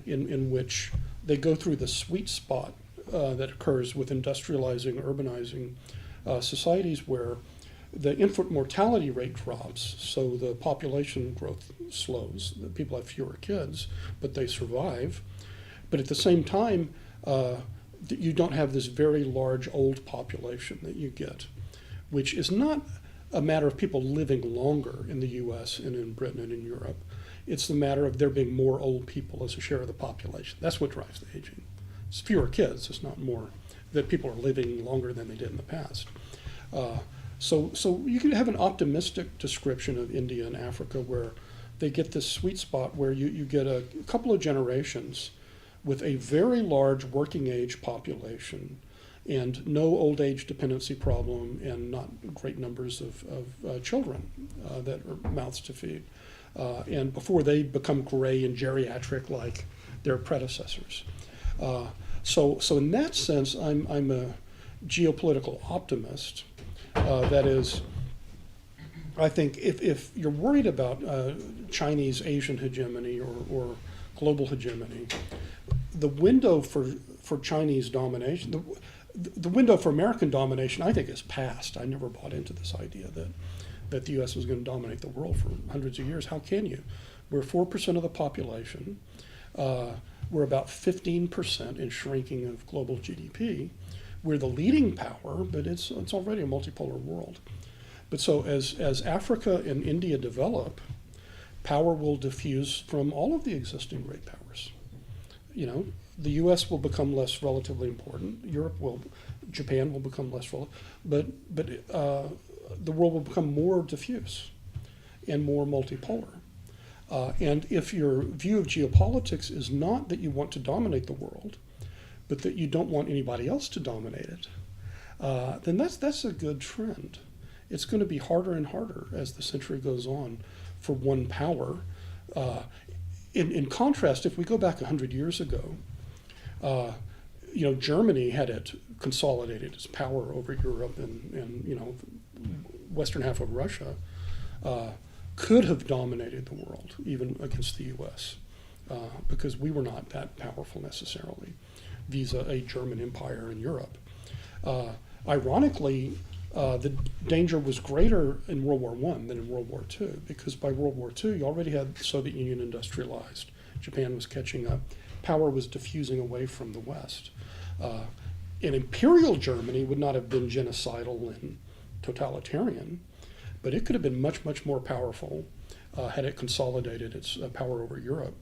in which they go through the sweet spot that occurs with industrializing, urbanizing societies where the infant mortality rate drops, so the population growth slows. The people have fewer kids, but they survive. But at the same time, you don't have this very large old population that you get, which is not a matter of people living longer in the U.S. and in Britain and in Europe. It's the matter of there being more old people as a share of the population. That's what drives the aging. It's fewer kids. It's not more that people are living longer than they did in the past. So you can have an optimistic description of India and Africa where they get this sweet spot where you get a couple of generations with a very large working age population and no old age dependency problem and not great numbers of children that are mouths to feed. And before they become gray and geriatric like their predecessors. So in that sense, I'm a geopolitical optimist. That is, I think if you're worried about Chinese Asian hegemony or global hegemony, the window for Chinese domination, the window for American domination, I think is past. I never bought into this idea that the U.S. was going to dominate the world for hundreds of years. How can you? We're 4% of the population. We're about 15% in shrinking of global GDP. We're the leading power, but it's already a multipolar world. But so as Africa and India develop, power will diffuse from all of the existing great powers. The U.S. will become less relatively important. Japan will become less relevant, but the world will become more diffuse and more multipolar. And if your view of geopolitics is not that you want to dominate the world, but that you don't want anybody else to dominate it, then that's a good trend. It's going to be harder and harder as the century goes on for one power. In contrast, if we go back 100 years ago, Germany had it consolidated its power over Europe and western half of Russia could have dominated the world, even against the U.S., because we were not that powerful necessarily, vis-a a German empire in Europe. Ironically, the danger was greater in World War I than in World War II, because by World War II, you already had the Soviet Union industrialized. Japan was catching up. Power was diffusing away from the West. And Imperial Germany would not have been genocidal and totalitarian, but it could have been much, much more powerful had it consolidated its power over Europe.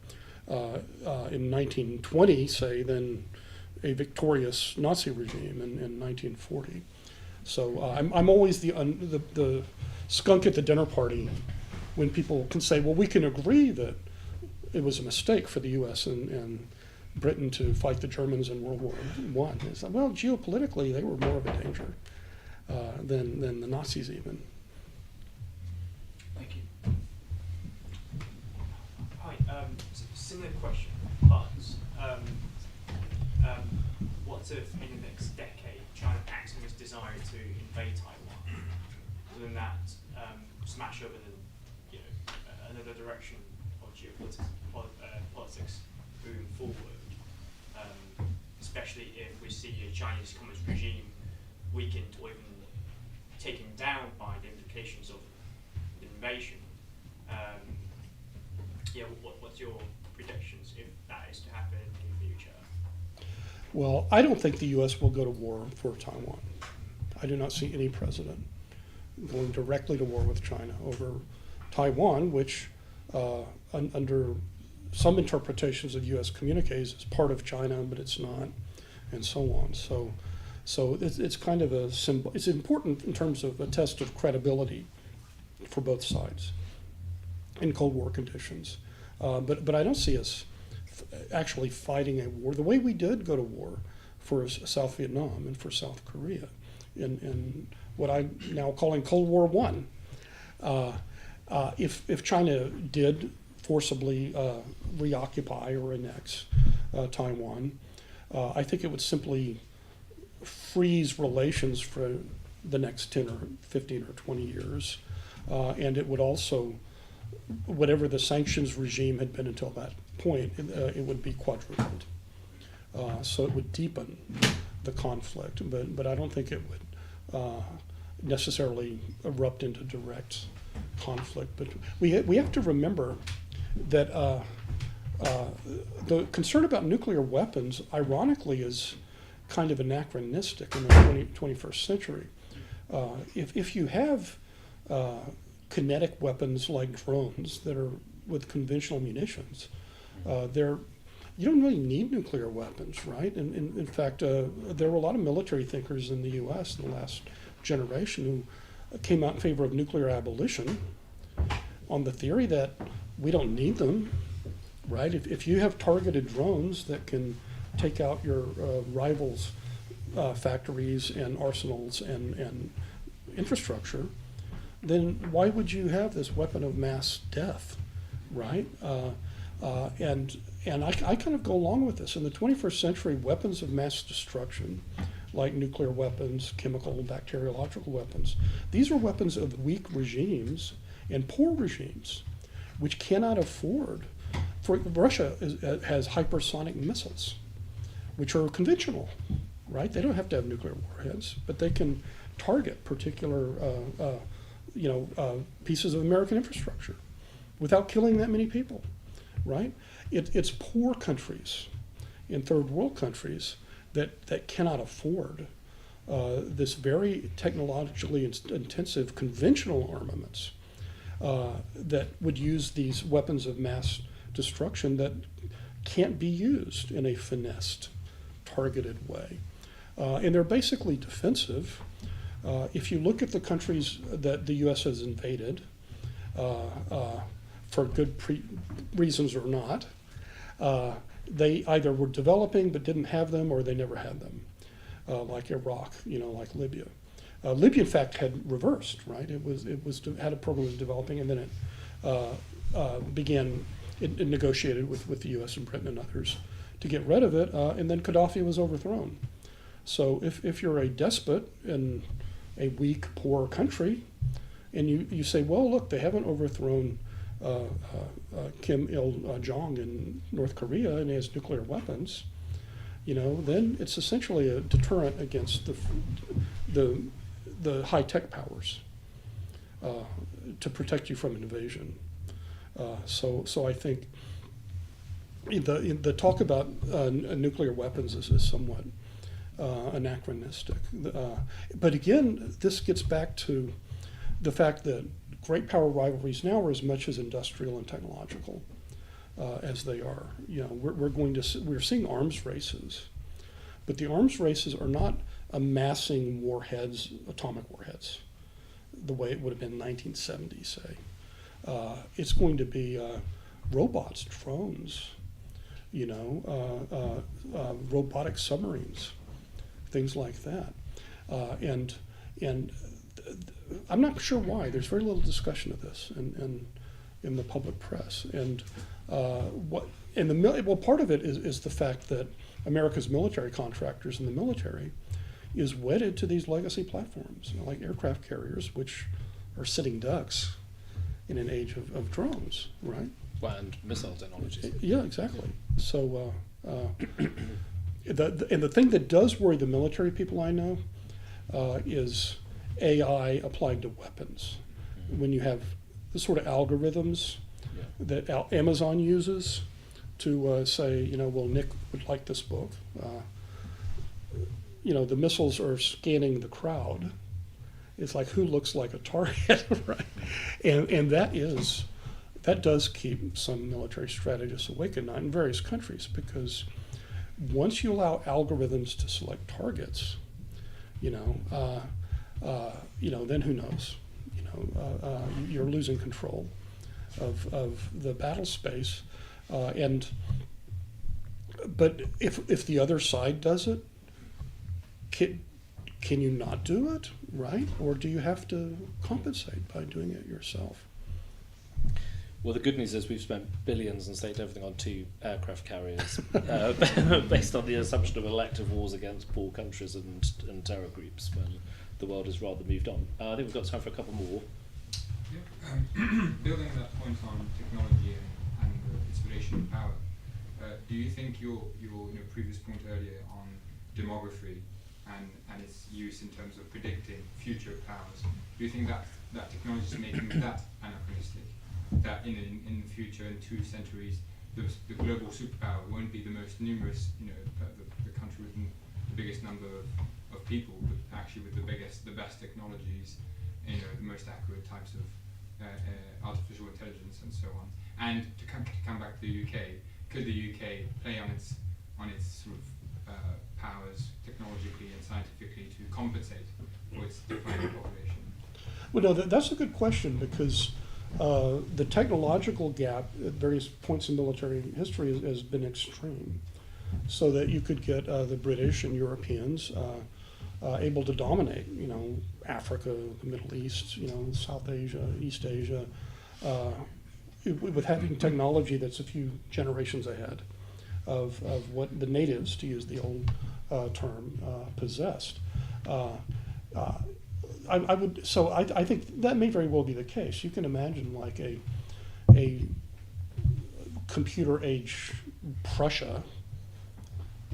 In 1920, say, than a victorious Nazi regime in 1940. So I'm always the skunk at the dinner party when people can say, well, we can agree that it was a mistake for the U.S. and Britain to fight the Germans in World War I. It's like, well, geopolitically, they were more of a danger than the Nazis even. Thank you. Hi, similar question, but what if in the next decade China acts on its desire to invade Taiwan, other than that, smash over another direction of politics moving forward, especially if we see a Chinese Communist regime weakened or even taken down by the implications of the invasion. What's your predictions if that is to happen in the future? Well, I don't think the U.S. will go to war for Taiwan. I do not see any president going directly to war with China over Taiwan, which under some interpretations of U.S. communiques is part of China, but it's not, and so on. So it's kind of a symbol. It's important in terms of a test of credibility for both sides in Cold War conditions. But I don't see us actually fighting a war the way we did go to war for South Vietnam and for South Korea in what I'm now calling Cold War I. If China did forcibly reoccupy or annex Taiwan, I think it would simply freeze relations for the next 10 or 15 or 20 years. And it would also, whatever the sanctions regime had been until that point, it would be quadrupled. So it would deepen the conflict, but I don't think it would necessarily erupt into direct conflict. But we have to remember that the concern about nuclear weapons, ironically, is kind of anachronistic in the 21st century. If you have kinetic weapons like drones that are with conventional munitions, you don't really need nuclear weapons, right? And in fact, there were a lot of military thinkers in the U.S. in the last generation who came out in favor of nuclear abolition on the theory that we don't need them, right? If you have targeted drones that can take out your rivals' factories and arsenals and infrastructure, then why would you have this weapon of mass death, right? And I kind of go along with this. In the 21st century, weapons of mass destruction, like nuclear weapons, chemical, bacteriological weapons, these are weapons of weak regimes and poor regimes, which cannot afford. Russia has hypersonic missiles, which are conventional, right? They don't have to have nuclear warheads, but they can target particular pieces of American infrastructure without killing that many people, right? It's poor countries in third world countries that cannot afford this very technologically intensive conventional armaments that would use these weapons of mass destruction that can't be used in a finessed, targeted way. And they're basically defensive. If you look at the countries that the U.S. has invaded, for good reasons or not, they either were developing but didn't have them, or they never had them, like Iraq, like Libya. Libya, in fact, had reversed, right? It had a program that was developing, and then it negotiated with the U.S. and Britain and others to get rid of it, and then Gaddafi was overthrown. So if you're a despot in a weak, poor country, and you say, well, look, they haven't overthrown Kim Il-jong in North Korea, and he has nuclear weapons, then it's essentially a deterrent against the high-tech powers to protect you from invasion. So I think the talk about nuclear weapons is somewhat anachronistic. But again, this gets back to the fact that great power rivalries now are as much as industrial and technological as they are. We're seeing arms races, but the arms races are not amassing warheads, atomic warheads, the way it would have been in 1970, say. It's going to be robots, drones, robotic submarines, things like that. And I'm not sure why. There's very little discussion of this in the public press. And part of it is the fact that America's military contractors in the military is wedded to these legacy platforms, like aircraft carriers, which are sitting ducks in an age of drones, right? Well, and missile technologies. Yeah, exactly. So, the thing that does worry the military people I know is AI applied to weapons. When you have the sort of algorithms that Amazon uses to say, well, Nick would like this book. The missiles are scanning the crowd. It's like, who looks like a target, right? And that does keep some military strategists awake at night in various countries, because once you allow algorithms to select targets, then who knows? You're losing control of the battle space, but if the other side does it, can you not do it, right? Or do you have to compensate by doing it yourself? Well, the good news is we've spent billions and staked everything on 2 aircraft carriers based on the assumption of elective wars against poor countries and terror groups when the world has rather moved on. I think we've got time for a couple more. Yeah. Building that point on technology and its relation to power, do you think your previous point earlier on demography and its use in terms of predicting future powers, do you think that technology is making that anachronistic? That in the future, in 2 centuries, the global superpower won't be the most numerous, the country with the biggest number of people, but actually with the best technologies, the most accurate types of artificial intelligence and so on. And to come back to the UK, could the UK play on its sort of powers technologically and scientifically to compensate for its declining population? Well, no, that's a good question, because the technological gap at various points in military history has been extreme, so that you could get the British and Europeans able to dominate, Africa, the Middle East, South Asia, East Asia, with having technology that's a few generations ahead of what the natives, to use the old term, possessed. I think that may very well be the case. You can imagine like a computer age Prussia,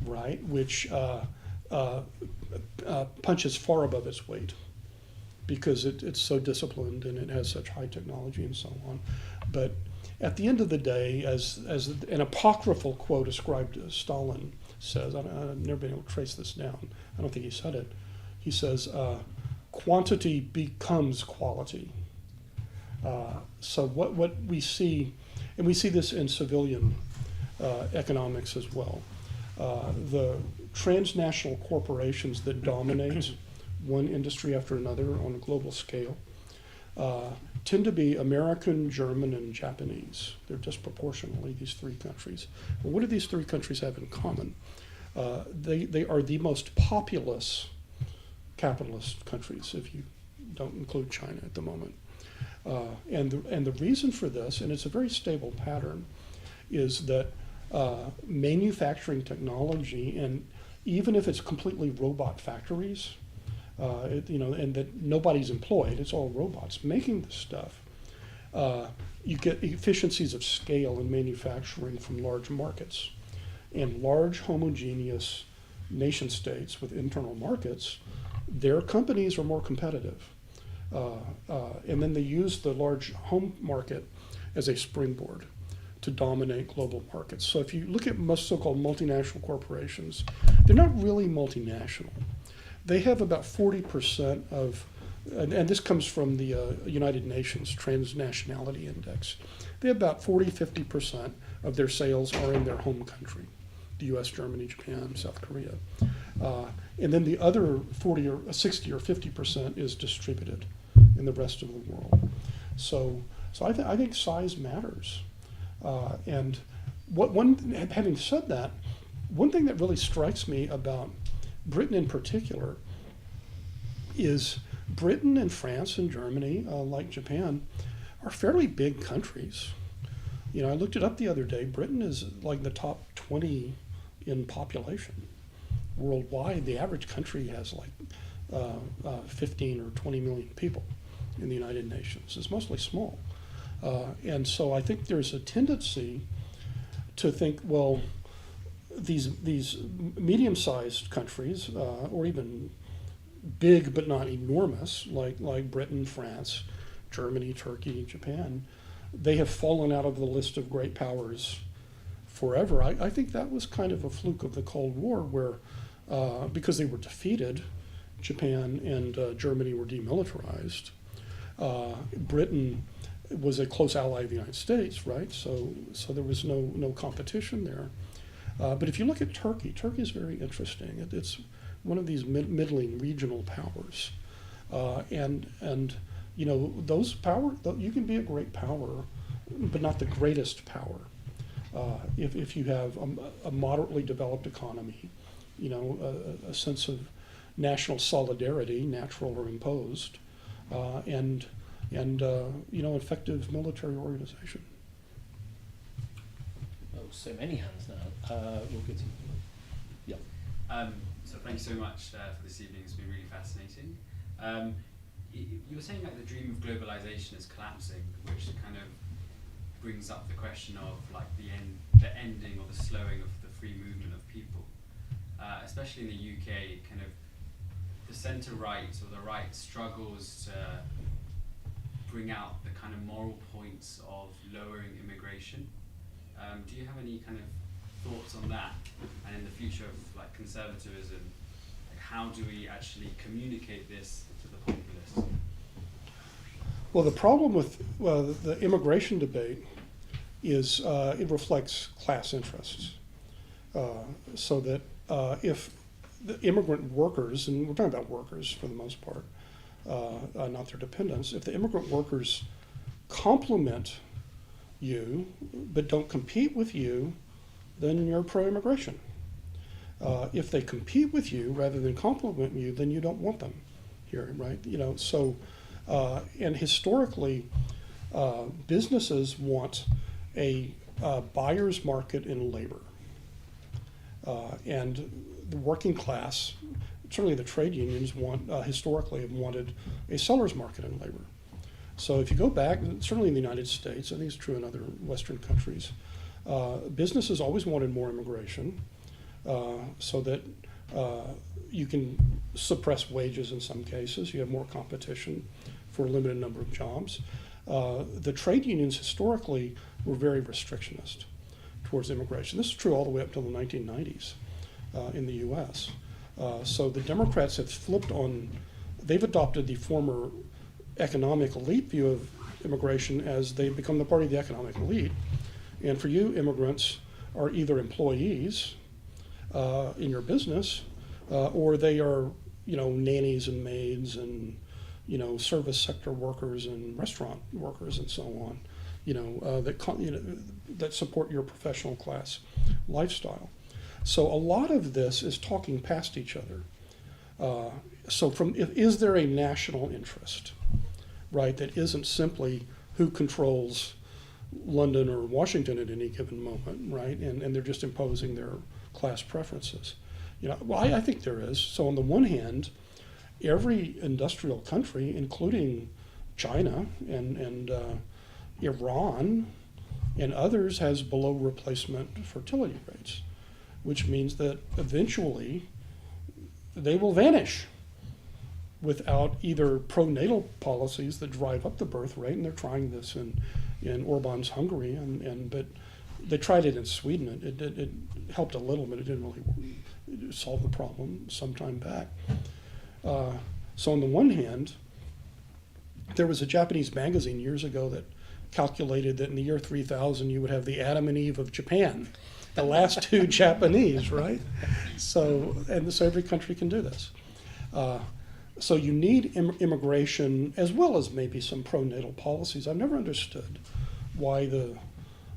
right, which punches far above its weight because it's so disciplined and it has such high technology and so on. But at the end of the day, as an apocryphal quote ascribed to Stalin says, I've never been able to trace this down. I don't think he said it. He says, quantity becomes quality. So what we see, and we see this in civilian economics as well, the transnational corporations that dominate one industry after another on a global scale tend to be American, German, and Japanese. They're disproportionately these 3 countries. Well, what do these 3 countries have in common? They are the most populous capitalist countries, if you don't include China at the moment. And the reason for this, and it's a very stable pattern, is that manufacturing technology, and even if it's completely robot factories, and that nobody's employed, it's all robots making this stuff, you get efficiencies of scale in manufacturing from large markets. And large homogeneous nation states with internal markets, their companies are more competitive. And then they use the large home market as a springboard to dominate global markets. So if you look at most so-called multinational corporations, they're not really multinational. They have about 40% of, and this comes from the United Nations Transnationality Index, they have about 40-50% of their sales are in their home country. the US, Germany, Japan, South Korea. And then the other 40 or 60 or 50% is distributed in the rest of the world. So I think size matters. And having said that, one thing that really strikes me about Britain in particular is Britain and France and Germany, like Japan, are fairly big countries. You know, I looked it up the other day. Britain is like the top 20 in population worldwide. The average country has like 15 or 20 million people in the United Nations. It's mostly small. And so I think there's a tendency to think, well, these medium-sized countries, or even big but not enormous, like Britain, France, Germany, Turkey, Japan, they have fallen out of the list of great powers forever. I think that was kind of a fluke of the Cold War, where because they were defeated, Japan and Germany were demilitarized. Britain was a close ally of the United States, right? So there was no competition there. But if you look at Turkey, Turkey is very interesting. It's one of these middling regional powers, and you know, those you can be a great power, but not the greatest power. If you have a moderately developed economy, you know, a sense of national solidarity, natural or imposed, and you know, effective military organization. Oh, so many hands now. We'll get to you. Yeah. So thank you so much for this evening. It's been really fascinating. You were saying like the dream of globalization is collapsing, which kind of brings up the question of like the ending or the slowing of the free movement of people, especially in the UK. Kind of the centre right or the right struggles to bring out the kind of moral points of lowering immigration. Do you have any kind of thoughts on that? And in the future of like conservatism, like how do we actually communicate this to the populace? Well, the problem with the immigration debate is it reflects class interests. So that if the immigrant workers, and we're talking about workers for the most part, not their dependents, if the immigrant workers complement you but don't compete with you, then you're pro-immigration. If they compete with you rather than complement you, then you don't want them here, right? You know, so and historically, businesses want a buyer's market in labor, and the working class, certainly the trade unions, historically have wanted a seller's market in labor. So if you go back, certainly in the United States, I think it's true in other Western countries, businesses always wanted more immigration so that you can suppress wages in some cases. You have more competition for a limited number of jobs. The trade unions historically were very restrictionist towards immigration. This is true all the way up until the 1990s in the US. So the Democrats have flipped on, they've adopted the former economic elite view of immigration as they've become the party of the economic elite. And for you, immigrants are either employees in your business, or they are, you know, nannies and maids and, you know, service sector workers and restaurant workers and so on, that support your professional class lifestyle. So a lot of this is talking past each other. So is there a national interest, right, that isn't simply who controls London or Washington at any given moment, right, and they're just imposing their class preferences? You know, well, I think there is. So on the one hand, every industrial country, including China and Iran and others, has below replacement fertility rates, which means that eventually they will vanish without either pronatal policies that drive up the birth rate, and they're trying this in Orban's Hungary, but they tried it in Sweden. It helped a little, but it didn't really solve the problem some time back. So on the one hand, there was a Japanese magazine years ago that calculated that in the year 3000 you would have the Adam and Eve of Japan, the last two Japanese, right? So every country can do this. So you need immigration as well as maybe some pro-natal policies. I've never understood why the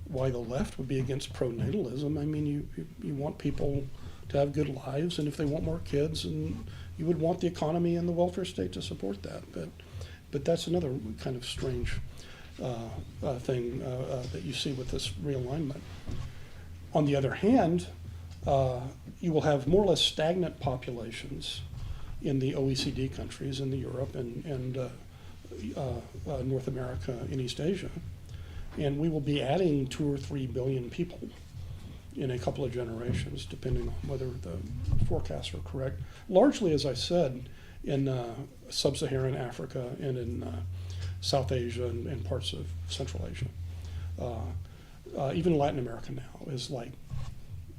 left would be against pronatalism. I mean, you want people to have good lives, and if they want more kids, and you would want the economy and the welfare state to support that. But that's another kind of strange thing that you see with this realignment. On the other hand, you will have more or less stagnant populations in the OECD countries, in the Europe and North America and East Asia. And we will be adding 2 or 3 billion people in a couple of generations, depending on whether the forecasts are correct. Largely, as I said, in sub-Saharan Africa and in South Asia and parts of Central Asia. Even Latin America now is like,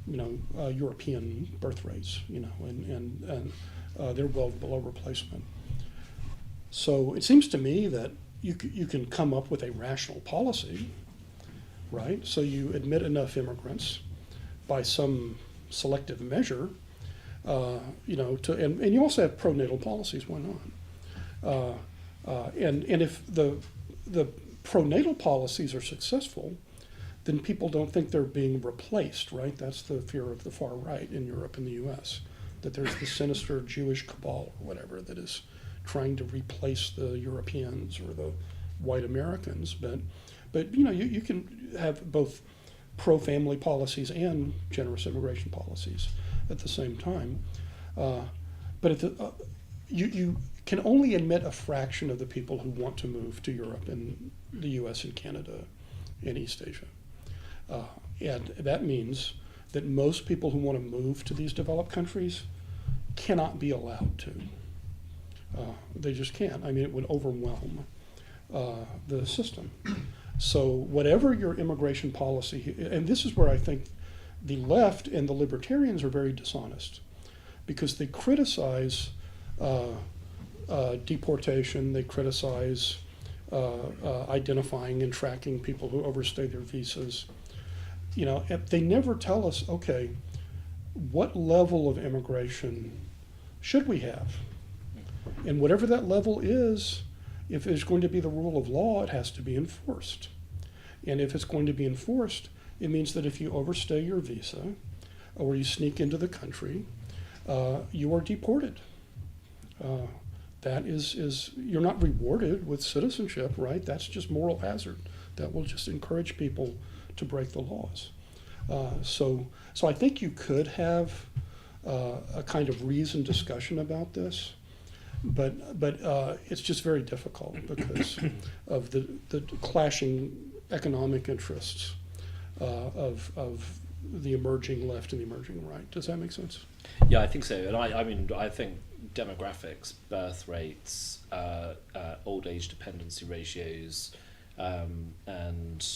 European birth rates, and they're well below replacement. So it seems to me that you can come up with a rational policy, right? So you admit enough immigrants by some selective measure, and you also have pro-natal policies. Why not? And if the pro-natal policies are successful, then people don't think they're being replaced, right? That's the fear of the far right in Europe and the U.S., that there's the sinister Jewish cabal or whatever that is trying to replace the Europeans or the white Americans. But you can have both pro-family policies and generous immigration policies at the same time. But you can only admit a fraction of the people who want to move to Europe and the U.S. and Canada and East Asia. And that means that most people who want to move to these developed countries cannot be allowed to. They just can't. I mean, it would overwhelm the system. So whatever your immigration policy, and this is where I think the left and the libertarians are very dishonest, because they criticize deportation, they criticize identifying and tracking people who overstay their visas. They never tell us, okay, what level of immigration should we have? And whatever that level is, if there's going to be the rule of law, it has to be enforced. And if it's going to be enforced, it means that if you overstay your visa or you sneak into the country, you are deported. That is you're not rewarded with citizenship, right? That's just moral hazard. That will just encourage people to break the laws. So I think you could have a kind of reasoned discussion about this, but it's just very difficult because of the clashing economic interests of the emerging left and the emerging right. Does that make sense? Yeah, I think so. And I think demographics, birth rates, old age dependency ratios, and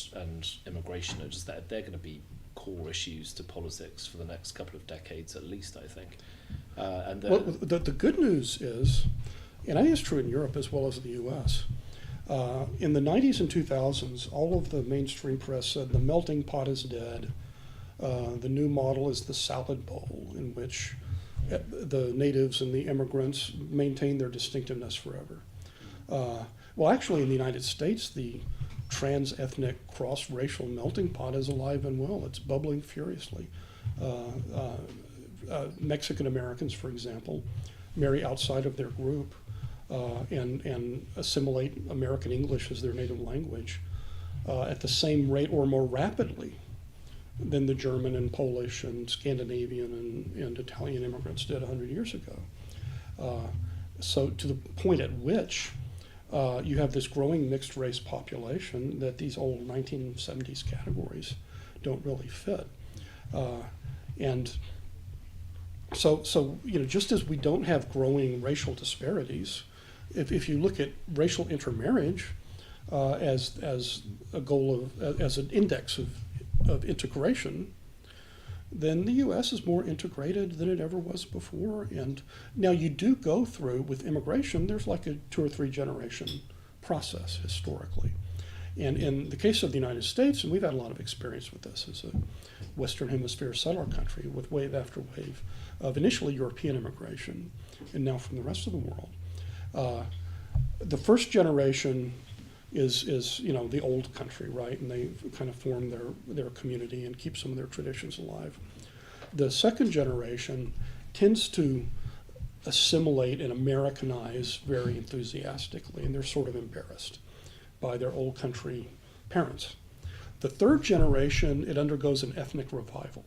immigration are just that they're going to be core issues to politics for the next couple of decades at least, I think. The good news is, and I think it's true in Europe as well as the U.S., in the 90s and 2000s, all of the mainstream press said the melting pot is dead. The new model is the salad bowl in which the natives and the immigrants maintain their distinctiveness forever. Well, actually, in the United States, the trans-ethnic, cross-racial melting pot is alive and well. It's bubbling furiously. Mexican Americans, for example, marry outside of their group and assimilate American English as their native language at the same rate or more rapidly than the German and Polish and Scandinavian and Italian immigrants did 100 years ago. So to the point at which you have this growing mixed race population that these old 1970s categories don't really fit. And so just as we don't have growing racial disparities, if you look at racial intermarriage as a goal as an index of integration, then the U.S. is more integrated than it ever was before. And now you do go through, with immigration, there's like a 2 or 3 generation process historically. And in the case of the United States, and we've had a lot of experience with this as a Western Hemisphere settler country with wave after wave of initially European immigration and now from the rest of the world. The first generation is the old country, right? And they kind of form their community and keep some of their traditions alive. The second generation tends to assimilate and Americanize very enthusiastically, and they're sort of embarrassed by their old country parents. The third generation, it undergoes an ethnic revival,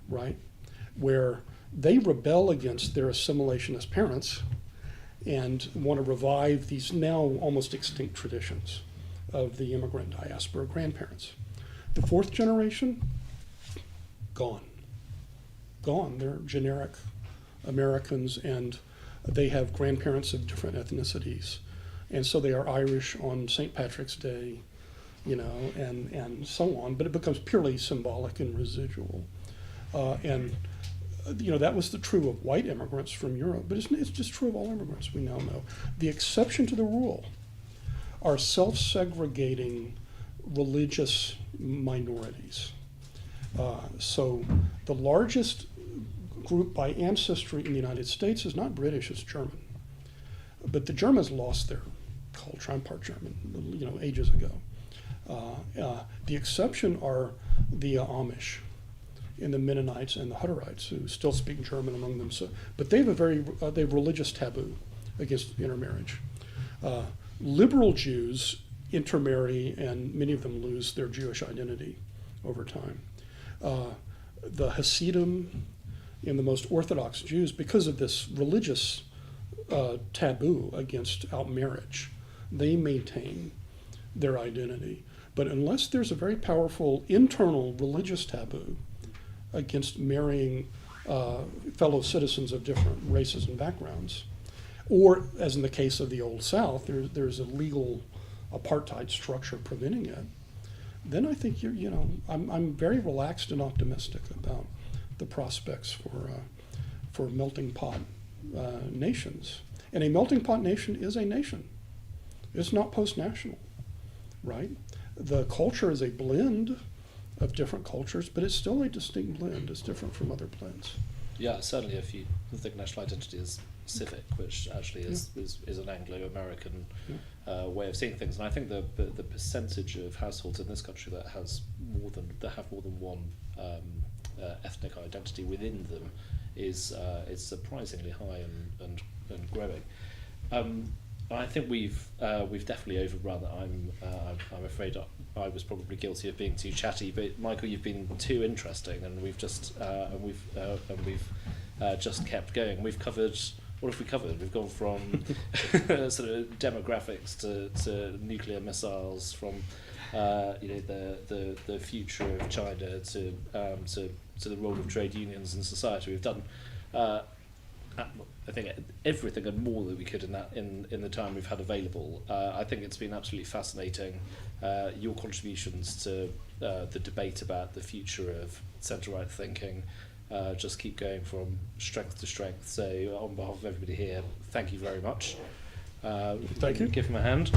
right? Where they rebel against their assimilationist parents and want to revive these now almost extinct traditions of the immigrant diaspora grandparents. The fourth generation, gone. They're generic Americans, and they have grandparents of different ethnicities. And so they are Irish on St. Patrick's Day, and so on, but it becomes purely symbolic and residual. That was true of white immigrants from Europe, but it's just true of all immigrants, we now know. The exception to the rule are self-segregating religious minorities. So the largest group by ancestry in the United States is not British, it's German. But the Germans lost their culture. I'm part German, ages ago. The exception are the Amish and the Mennonites and the Hutterites, who still speak German among them. But they have they have religious taboo against intermarriage. Liberal Jews intermarry, and many of them lose their Jewish identity over time. The Hasidim and the most Orthodox Jews, because of this religious taboo against outmarriage, they maintain their identity. But unless there's a very powerful internal religious taboo against marrying fellow citizens of different races and backgrounds, or as in the case of the Old South, there's a legal apartheid structure preventing it, then I think I'm very relaxed and optimistic about the prospects for melting pot nations. And a melting pot nation is a nation. It's not post-national, right? The culture is a blend of different cultures, but it's still a distinct blend. It's different from other blends. Yeah, certainly if you think national identity is civic, which actually is an Anglo-American way of seeing things. And I think the percentage of households in this country that have more than one ethnic identity within them is surprisingly high and growing. I think we've definitely overrun. I'm afraid I was probably guilty of being too chatty, but Michael, you've been too interesting, and we've just just kept going. We've covered. What have we covered? We've gone from sort of demographics to nuclear missiles, from the future of China to the role of trade unions in society. We've done I think everything and more that we could in the time we've had available. I think it's been absolutely fascinating. Your contributions to the debate about the future of centre-right thinking just keep going from strength to strength. So on behalf of everybody here, thank you very much. Thank you. Give him a hand.